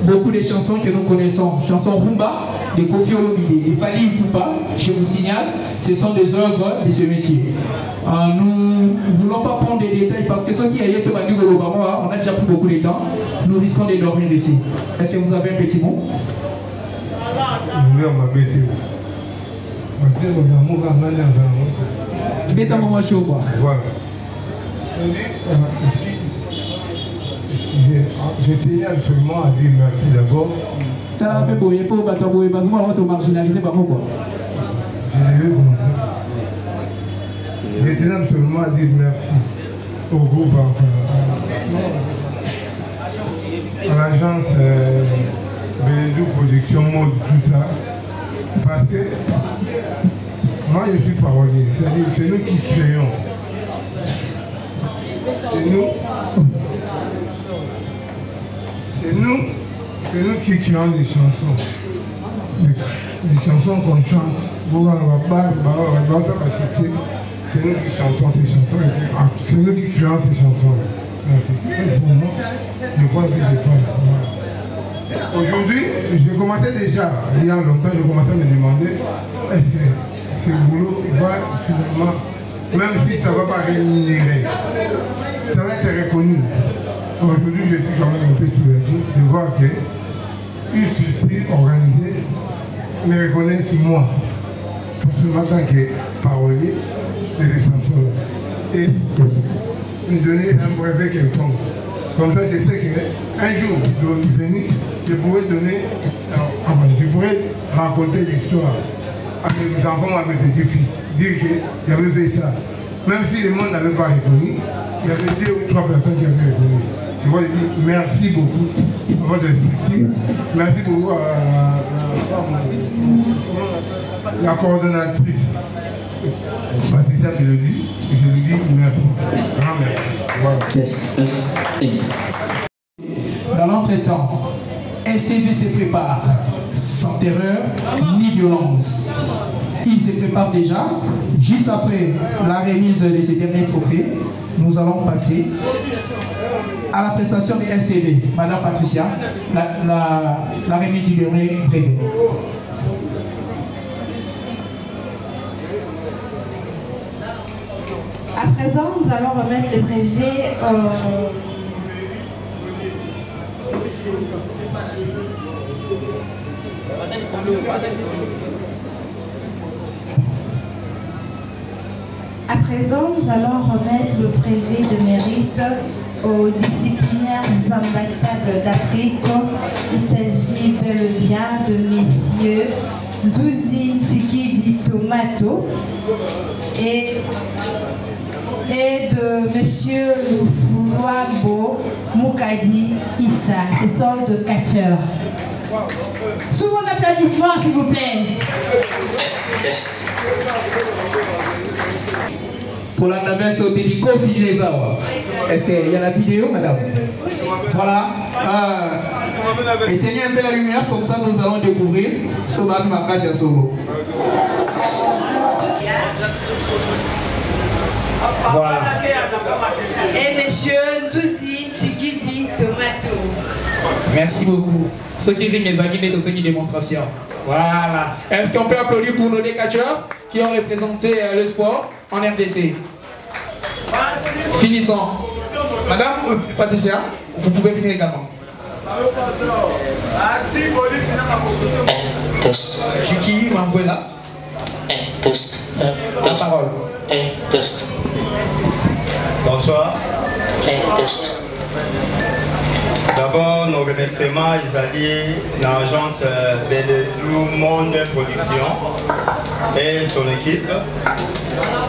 Beaucoup de chansons que nous connaissons, chansons rumba de Kofi Olomide et Fally Ipupa, je vous signale, ce sont des œuvres de ce monsieur. Nous ne voulons pas prendre des détails parce que ceux qui aillent te battre au Obama, on a déjà pris beaucoup de temps. Nous risquons de dormir ici. Est-ce que vous avez un petit mot? Voilà. Je tenais absolument à dire merci d'abord. Ça fait beau, il faut que tu marginaliser par moi. Je tenais absolument à dire merci au groupe, à l'agence Beledou Production Mode, tout ça. Parce que moi je suis parolier, c'est-à-dire c'est nous qui créons. C'est nous qui créons des chansons. Les chansons qu'on chante, c'est nous qui chantons ces chansons. C'est nous qui créons ces chansons. Pour moi, je crois que je parle. Aujourd'hui, j'ai commencé déjà, il y a longtemps, j'ai commencé à me demander est-ce que ce boulot va finalement, même si ça ne va pas rémunérer, ça va être reconnu. Aujourd'hui, je suis quand même un peu soulagé de voir qu'une structure organisée me reconnaît sur moi, en tant que parolier de ces chansons. Et me donner un brevet quelconque. Comme ça, je sais qu'un jour, je pourrais donner, je pourrais raconter l'histoire à mes enfants, à mes petits-fils, dire que j'avais fait ça. Même si le monde n'avait pas reconnu, il y avait 2 ou 3 personnes qui avaient reconnu. Je voulais dire merci beaucoup à votre structure, merci beaucoup à la coordonnatrice. C'est ça que je lui dis merci. Grand merci. Voilà. Dans l'entretemps, STV se prépare sans terreur ni violence. Il se prépare déjà. Juste après la remise de ces derniers trophées, nous allons passer à la prestation de STV. Madame Patricia, la remise du dernier brevet. À présent, nous allons remettre le brevet À présent, nous allons remettre le brevet de mérite aux disciplinaires imbattables d'Afrique. Il s'agit bel et bien de messieurs Douzi Tikidi Tomato et de monsieur Foulouabo Moukadi Issa. Ce sont de catcheurs. Sous vos applaudissements, s'il vous plaît. Pour la navette au Télico, les Awa. Est-ce qu'il y a la vidéo, madame? Voilà. Éteignez un peu la lumière, comme ça nous allons découvrir ce mat Makasia Solo. Voilà. Et monsieur Douzi Tikidi Tomato. Merci beaucoup. Ceux qui riment les aguilles de ceux qui démonstration. Voilà. Est-ce qu'on peut applaudir pour nos décatcheurs qui ont représenté le sport en RDC? Finissons. Madame Patricia, vous pouvez finir également. Un test. Qui m'envoie là? Un test. La parole. Un test. Bonsoir. Un test. D'abord, nos remerciements, ils allient l'agence Belelou Monde Production et son équipe.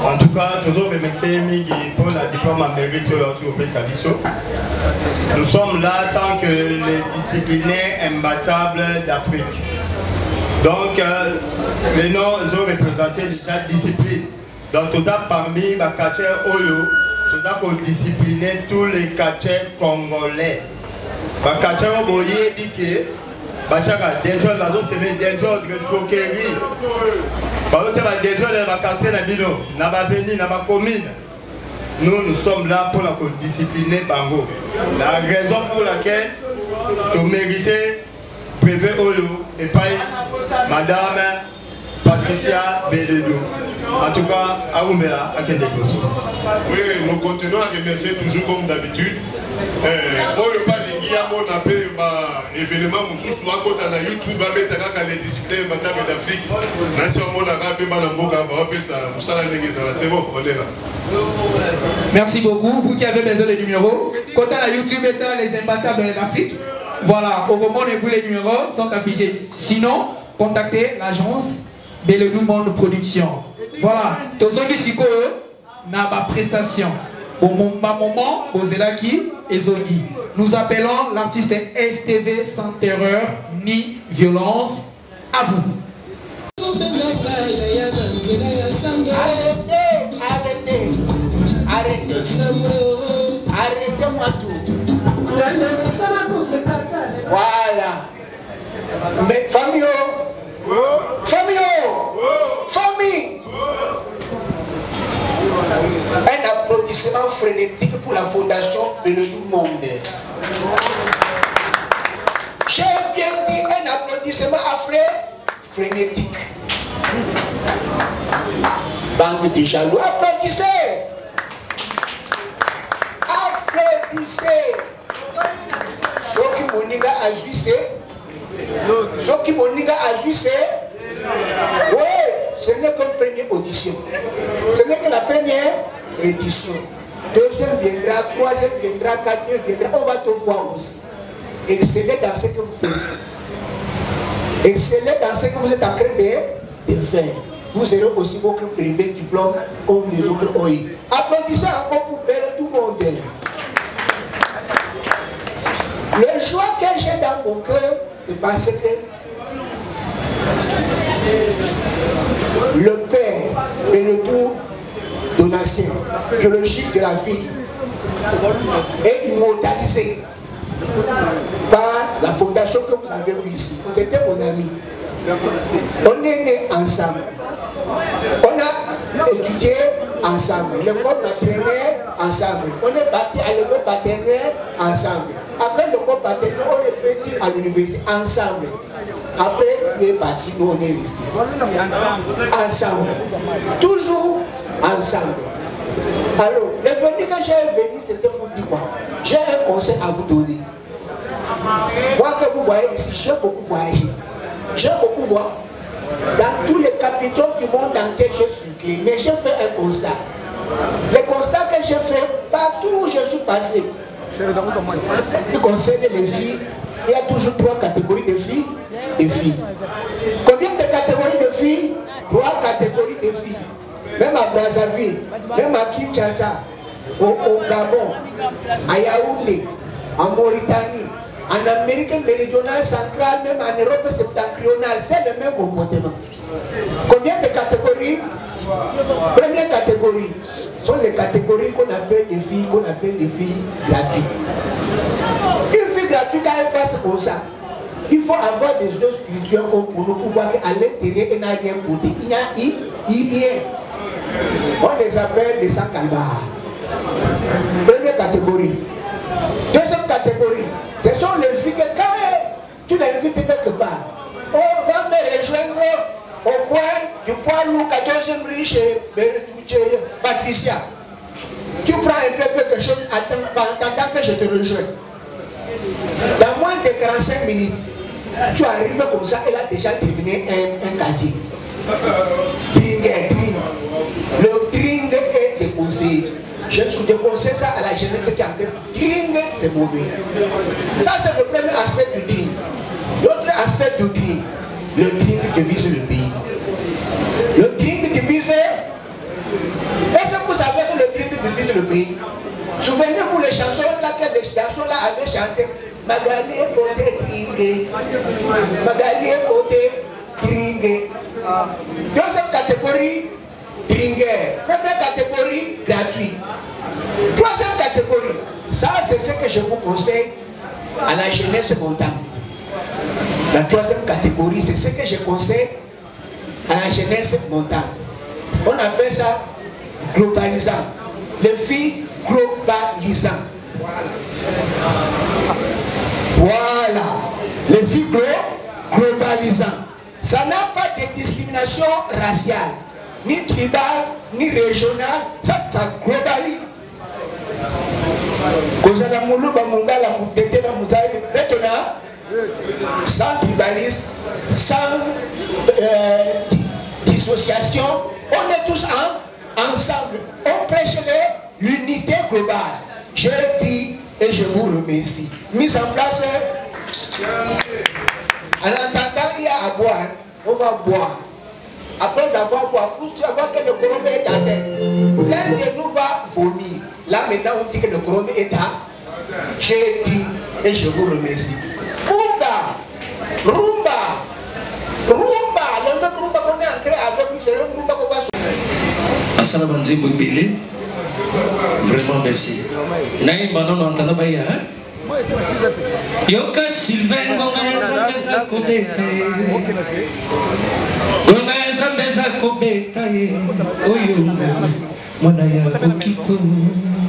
En tout cas, toujours remercier Migi pour la diplôme en mérite au Pessabiso. Nous sommes là tant que les disciplinaires imbattables d'Afrique. Donc, les noms ont représenté déjà discipline. Donc, tout ça parmi les catcheurs Oyo, tout ça pour discipliner tous les catcheurs congolais. Bakacharo boye bike bachaka désordre bazo semer désordre escroquerie bazo te ba désordre na quartier na bino na ba veni na ba commune. Nous sommes là pour la discipliner bango. La raison pour laquelle tu mérites prévu Oyo et pas madame Patricia Beledou. En tout cas, à Oumbela, à Kende Bosso. Oui, nous continuons à remercier toujours comme d'habitude. On appelle événement soit quand on a YouTube avec les disciplines imbattables d'Afrique. C'est bon, on est là. Merci beaucoup. Vous qui avez besoin des numéros, quand on a YouTube et les imbattables d'Afrique, voilà, au moment où les numéros sont affichés. Sinon, contactez l'agence Belelou Monde Production. Voilà, tous ceux qui sont na ba prestation. Au moment, Ozelaki et Zogi. Nous appelons l'artiste STV sans terreur ni violence. À vous. Arrêtez-moi tout. Voilà. Mais famille. Un applaudissement frénétique pour la fondation Belelou Monde. J'ai bien dit un applaudissement frénétique. Bande de jaloux, applaudissez. Applaudissez. Soki Moninga a jouissé. Soki Moninga a jouissé. Oui, ce n'est qu'une première audition. Ce n'est que la première édition. Deuxième viendra, troisième viendra, quatrième viendra. On va te voir aussi. Excellez dans ce que vous faites. Excellez dans ce que vous êtes en train de faire. Vous serez aussi votre privé diplôme comme les autres OI. Applaudissez encore pour Belelou Monde. Le joie que j'ai dans mon cœur, c'est parce que le père Belelou Donatien, biologique de la vie, est immortalisé par la fondation que vous avez vue ici. C'était mon ami. On est nés ensemble. On a étudié ensemble. L'école maternelle ensemble. On est parti à l'école paternelle ensemble. Après l'école paternelle, on est parti à l'université ensemble. Après, on est parti, nous on est restés. Ensemble. Toujours ensemble. Alors, le venu que j'ai venu, c'était pour dire quoi? J'ai un conseil à vous donner. Moi que vous voyez ici, j'ai beaucoup voyagé. J'ai beaucoup voyagé. Dans tous les capitaux du monde entier, j'ai circulé. Mais j'ai fait un constat. Le constat que j'ai fait, partout où je suis passé, qui concerne les filles, il y a toujours 3 catégories de filles et filles. Combien de catégories de filles? 3 catégories de filles. Même à Brazzaville, même à Kinshasa, au Gabon, à Yaoundé, en Mauritanie, en Amérique méridionale centrale, même en Europe septentrionale, c'est le même comportement. Combien de catégories? Première catégorie sont les catégories qu'on appelle des filles, gratuites. Une fille gratuite, quand elle passe comme ça, il faut avoir des yeux spirituels comme pour nous pouvoir à l'intérieur et n'a rien côté. Il n'y a rien. On les appelle les sans-calbars. Première catégorie. Deuxième catégorie, ce sont les filles que quand tu l'invites quelque part, on va me rejoindre au coin du poids lourd 14e rue chez Patricia. Tu prends un peu quelque chose en attendant que je te rejoigne. Dans moins de 45 minutes, tu arrives comme ça, elle a déjà terminé un casier. Drink. Le drink est déconseillé. Je déconseille ça à la jeunesse qui appelle drink, c'est mauvais. Ça, c'est le premier aspect du drink. L'autre aspect du drink, le drink divise le pays. Le drink divise. Est-ce que vous savez que le drink divise le pays? Souvenez-vous les chansons là que les chansons là avaient chanté. Magali est beauté dringue. Magali est beauté dringue. Deuxième catégorie, dringuer. Première catégorie, gratuit. Troisième catégorie, ça c'est ce que je vous conseille à la jeunesse montante. La troisième catégorie, c'est ce que je conseille à la jeunesse montante. On appelle ça globalisant. Les filles globalisant. Voilà. Les filles globalisant. Ça n'a pas de discrimination raciale, ni tribale, ni régionale. Ça globalise. Sans tribalisme, sans dissociation, on est tous ensemble. On prêche l'unité globale. Je le dis et je vous remercie. Mise en place, en attendant, il y a à boire. On va boire. Après avoir boire, pour savoir que le corombe est atteint, l'un de nous va vomir. Là maintenant, on dit que le corombe est à. J'ai dit et je vous remercie. Rumba, le même rumba qu'on est entré avec nous, c'est le même rumba qu'on va sur. Assalamu alaikum. Vraiment merci. Naïm Banon entend pas hier. Yoka Sylvain Gomez Kobeta. Gomez Kobeta. Oyo. Monaya Okiko.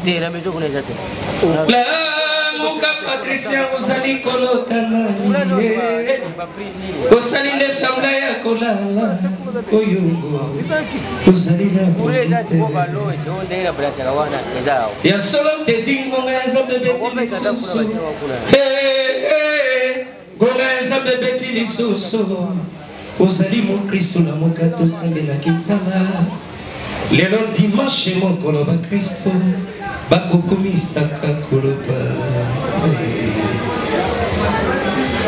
T'es la maison qu'on les attend. La Moka Patricia Osali Kolotana. Osali ne Samlaya Kolala. Oyo. Osali na. Ya solo te dingo ngeza bebeti lisusu. Ngeza bebeti lisusu. Osali mo Kristo na mokato sande na kitala. Lelo dimanche mokolo ba Kristo bakokomisaka koloba.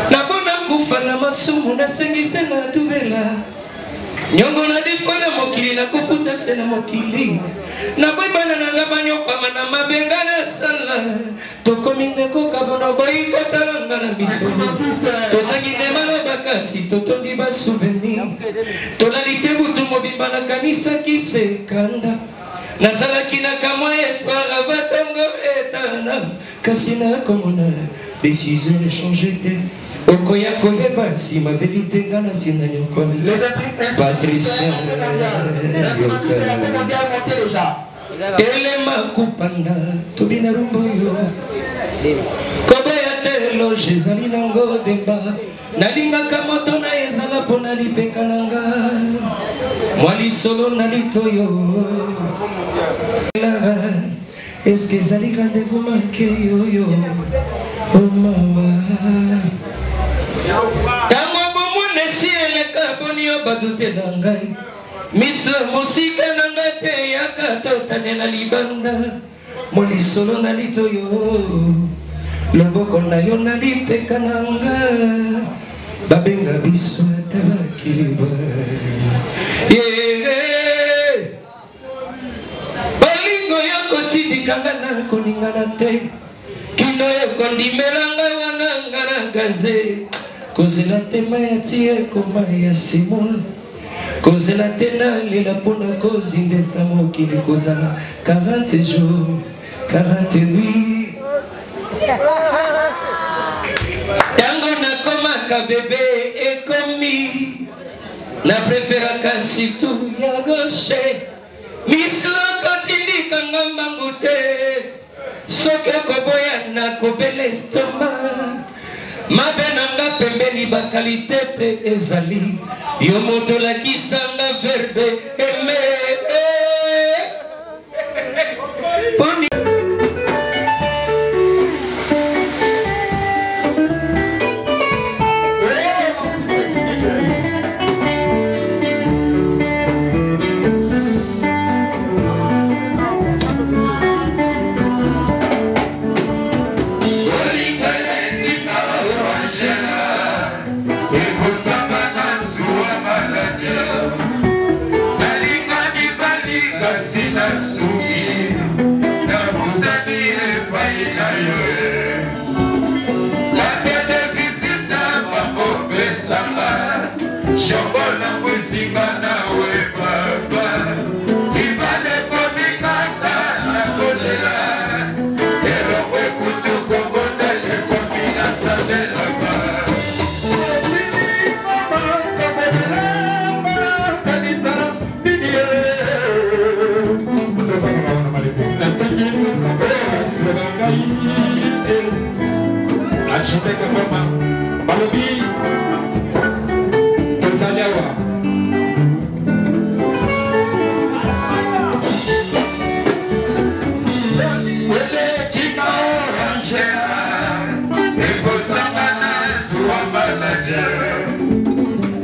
Nabona kufa na masumu nasengise na tubela. Nyongo na difona mokili na kufuta sena mokili. Na bwana na ngabanyo kwa na mabenga na sala. Toko mindeko kabono boy kotalanga na biso. Tosangine maloba kasi totondi ba souvenir. Tolalite butu mobimba na kanisa kisekanda. Nazalaki na kamwa espoir avatango etana. Kasi na komona décision de changer de. Okoya koyeba si ma vérité ngana sina nyokoni. Patricia Elema kupanda tubina rumbo yo. Kobeya te loge ezali nango demba nalingaka moto na ezala mpo na lipeka na nga mwa lisolo na litoyo eske ezali rendez-vous manke yoyo o mama ntango bomona esi eleka boni yo badute na ngai miso mosika na ngai te yaka totanela libanda mwa lisolo na litoyo loboko na yo na lipeka na nga babenga biso ata bakiliba bolingo yo kotindikanga na koningana te kino yo kondimelanga wana nga na gaze kozela te mayati ekoma ya simon kozela te nalela mpona kozindesa mokili kozala 40 jours 40 nuits tango nakomaka bebe ekomi na preferaka surtout ya gauche misloko tindikanga mbangu te soki okoboya nakobela estoma mabe nanga pembeni bakalite mpe ezali yo moto lakisanga verbe eme poni architecte Forma Balobi Kozaliawa Wele kika orangera Ekosanga na suambalade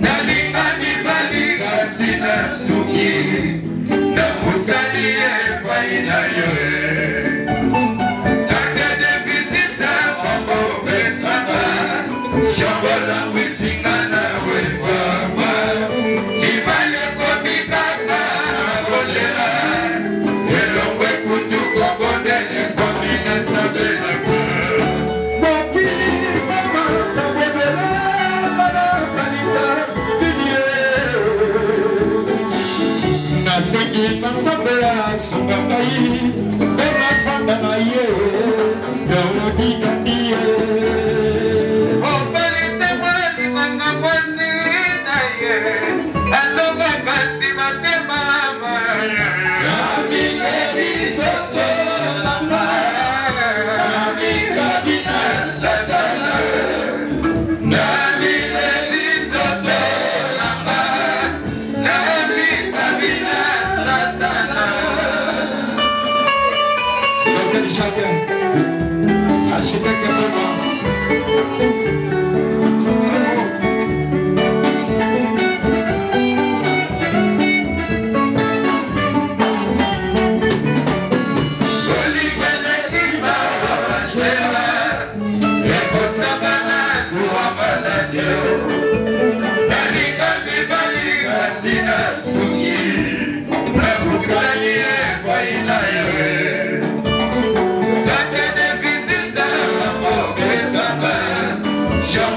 Nalinga nibaliga sina suki Na musali epaina yoe Show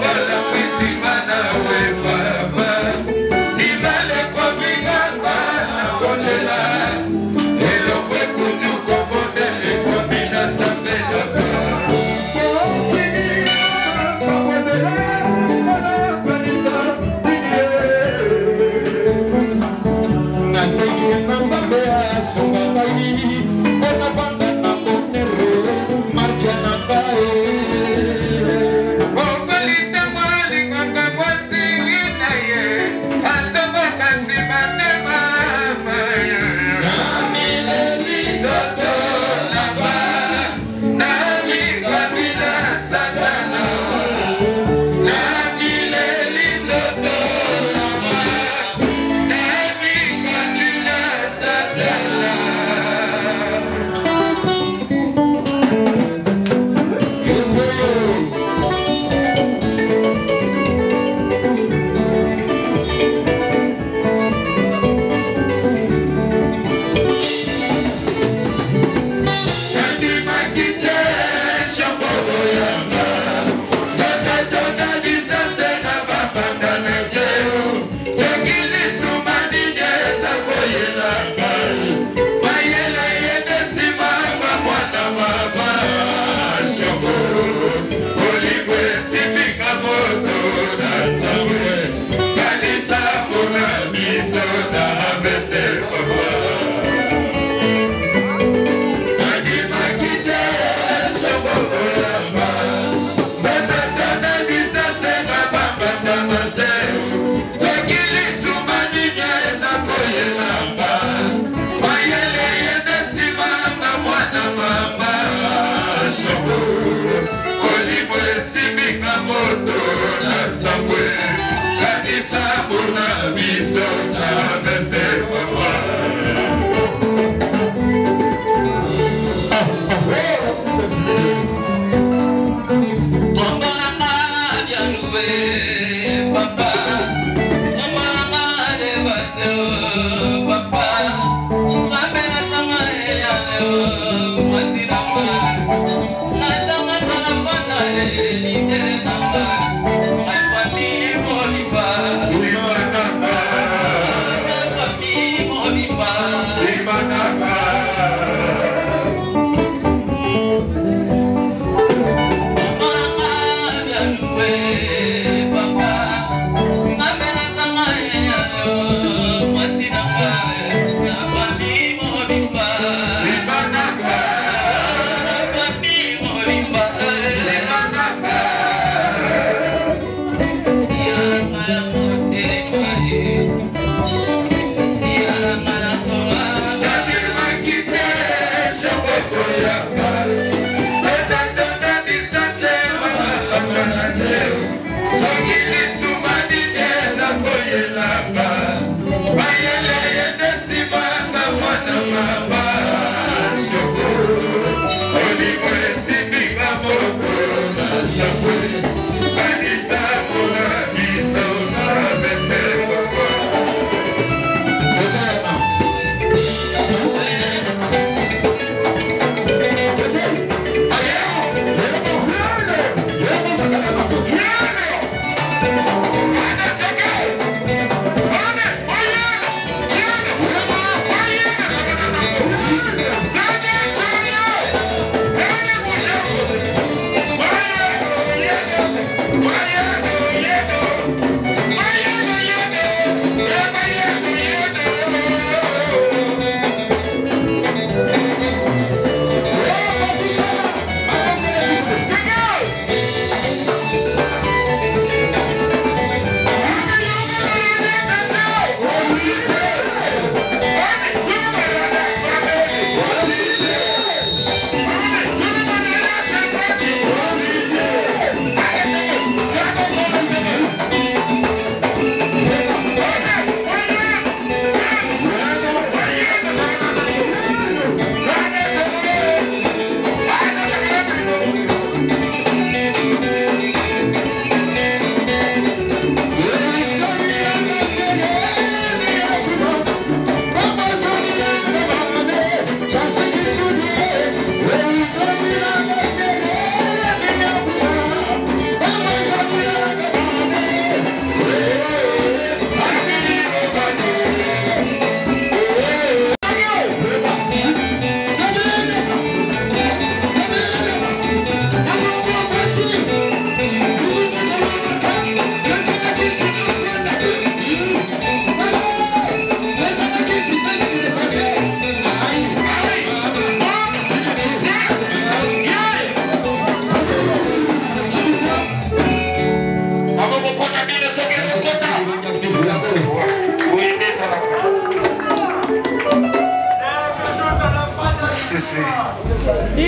Yeah.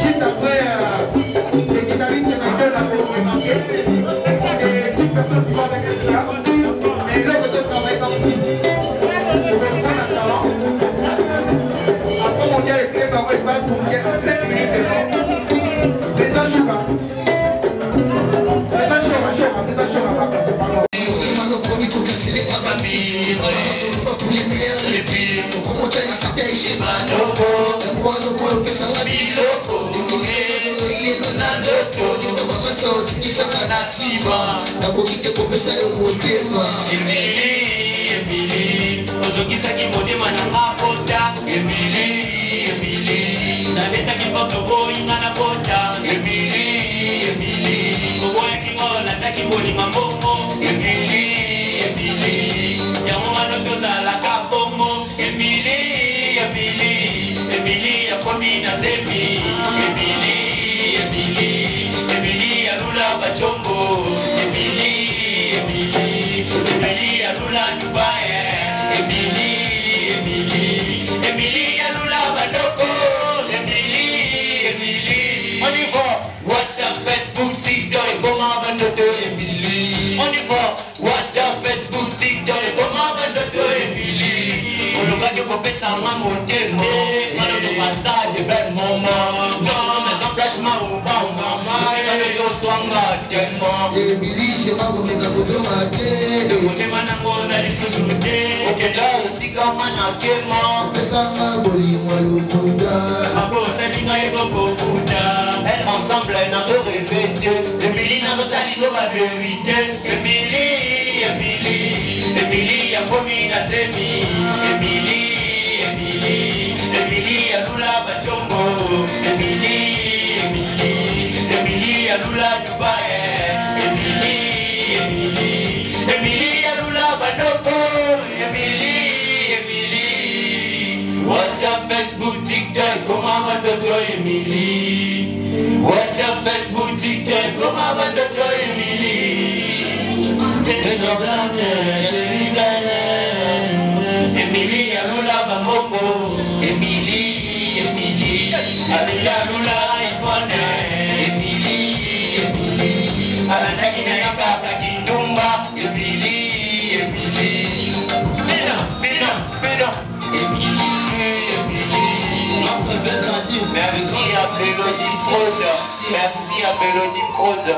Juste après, les guitaristes et les deux, la nakokite kopesa yo motema Emily ozokisaki motema nanga kota Emily nabetaki mboto boyinga na kota Emily oboyaki nga olandaki bolinga mbongo Emily yango wana tozalaka bongo Emily yakomi na zemi Emily yalula bachombo Emily yalula Dubai Emily yalula badoko Emily on y va WhatsApp Facebook TikTok et comment bandoto Emily on y va WhatsApp Facebook TikTok et comment bandoto Emily on va que kopesa nga motema ngalo to pasa de bel moment dans mes emplacements au banga Emily shema komeka kozonga te motema nango ozali susu te okenda otikama na kema opesanga bolingo lokuta mabo osalinga ekokofuta elle ensemble nazo répété Emily nazotaliso bavérité Emily yakomi na semi Emily yalula bachombo Emily yalula Dubai Emily yalula badoko Emily WhatsApp Facebook TikTok comment bandoto Emily WhatsApp Facebook TikTok comment bandoto Emily Emily yalula bambongo Emily yalula iPhone Emily alandaki na yakaka kindumba Emily Bina Emily merci à Mélodie Fraude merci à Mélodie Fraude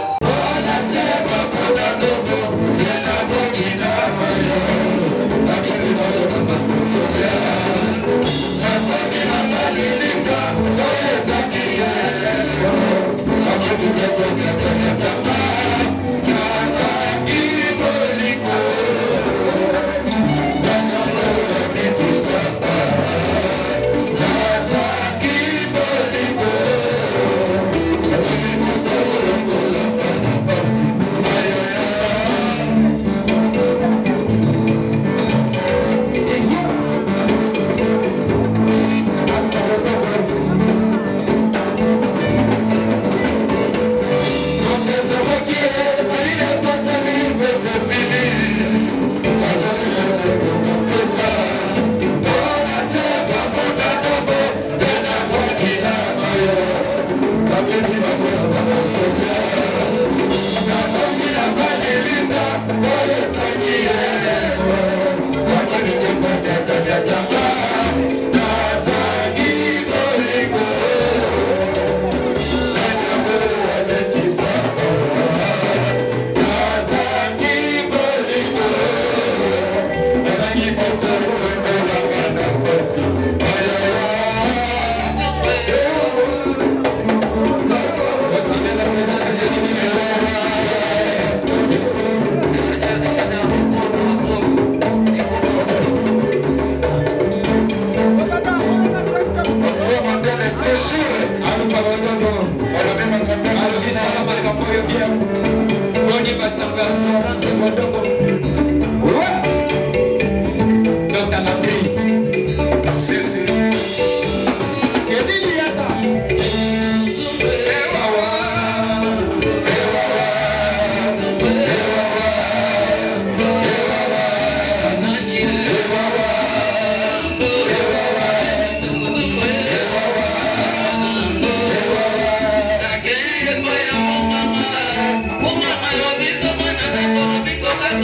Mama,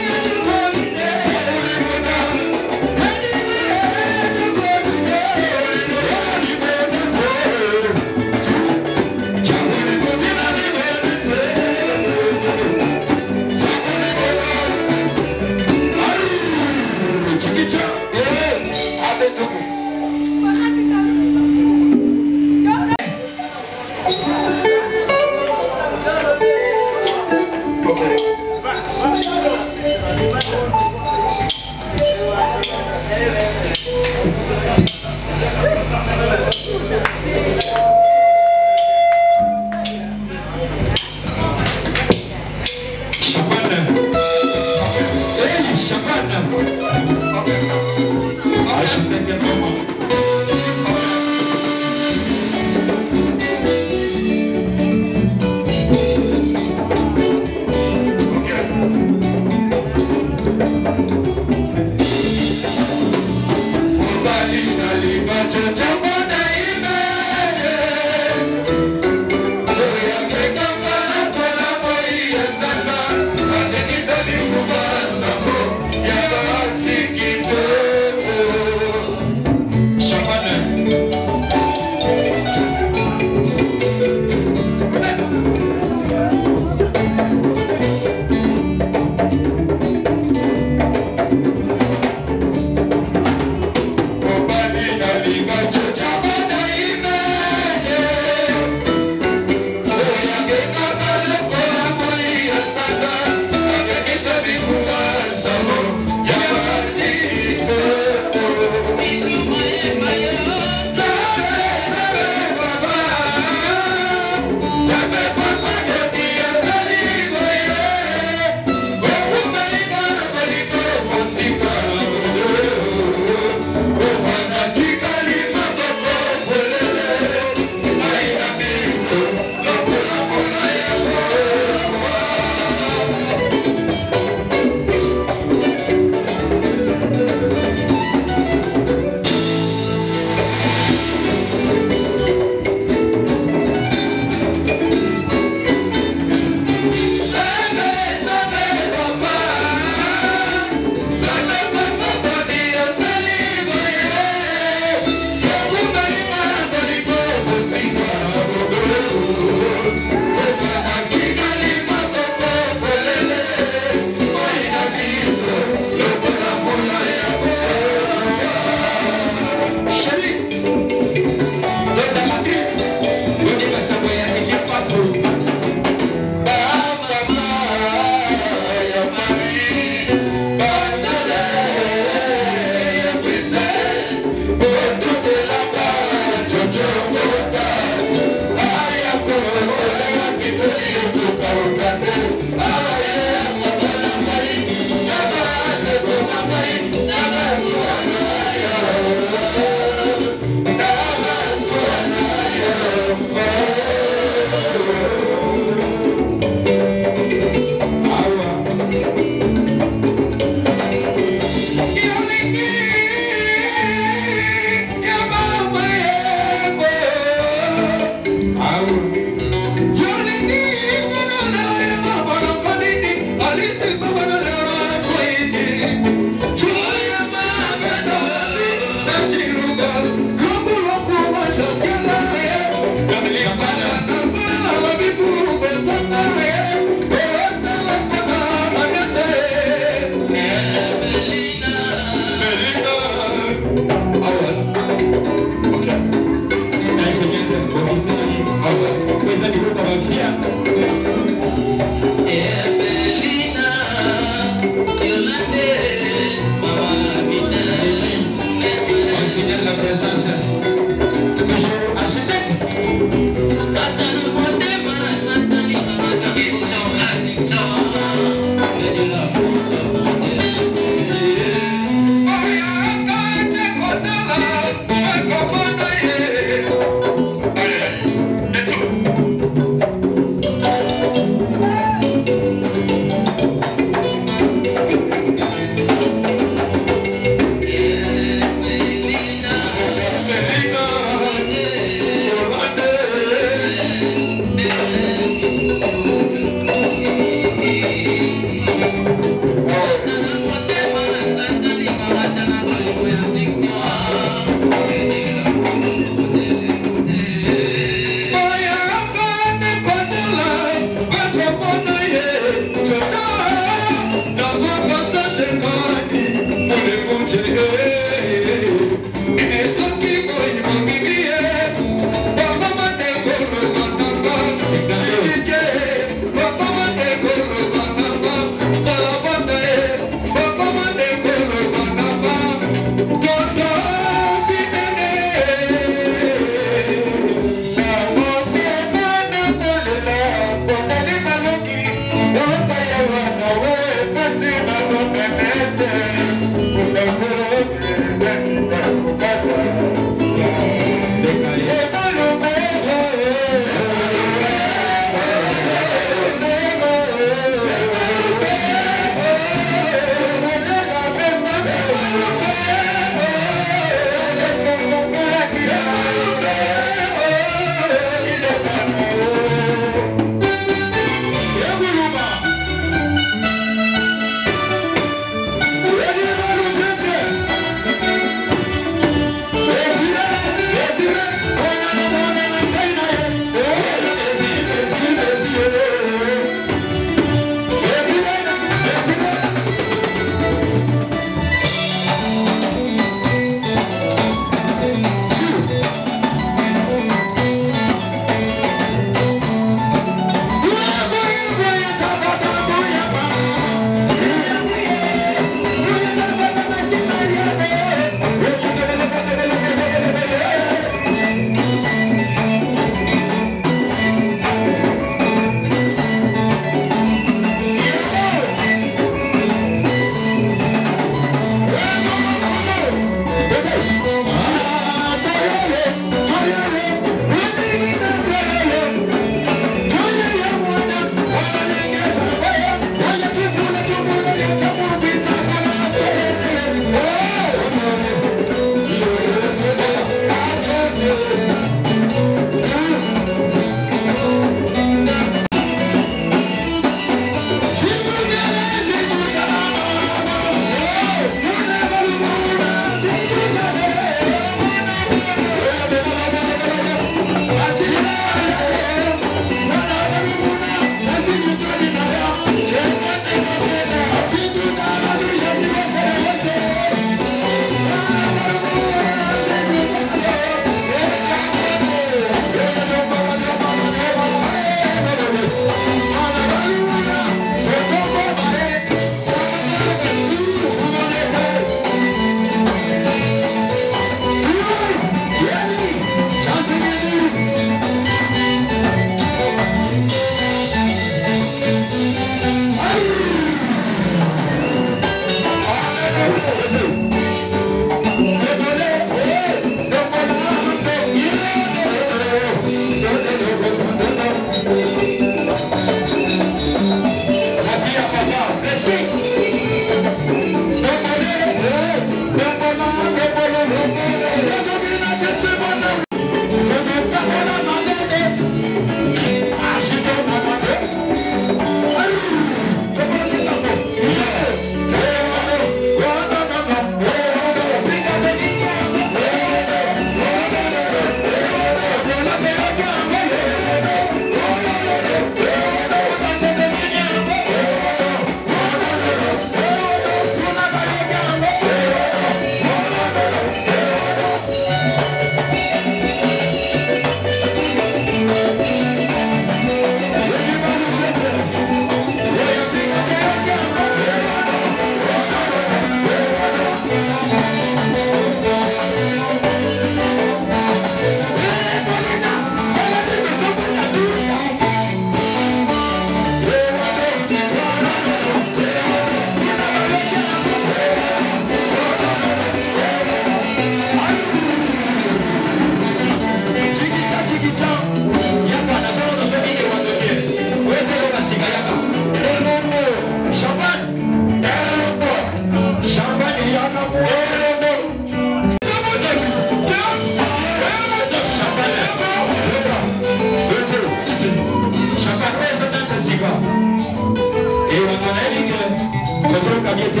Sasa kami ete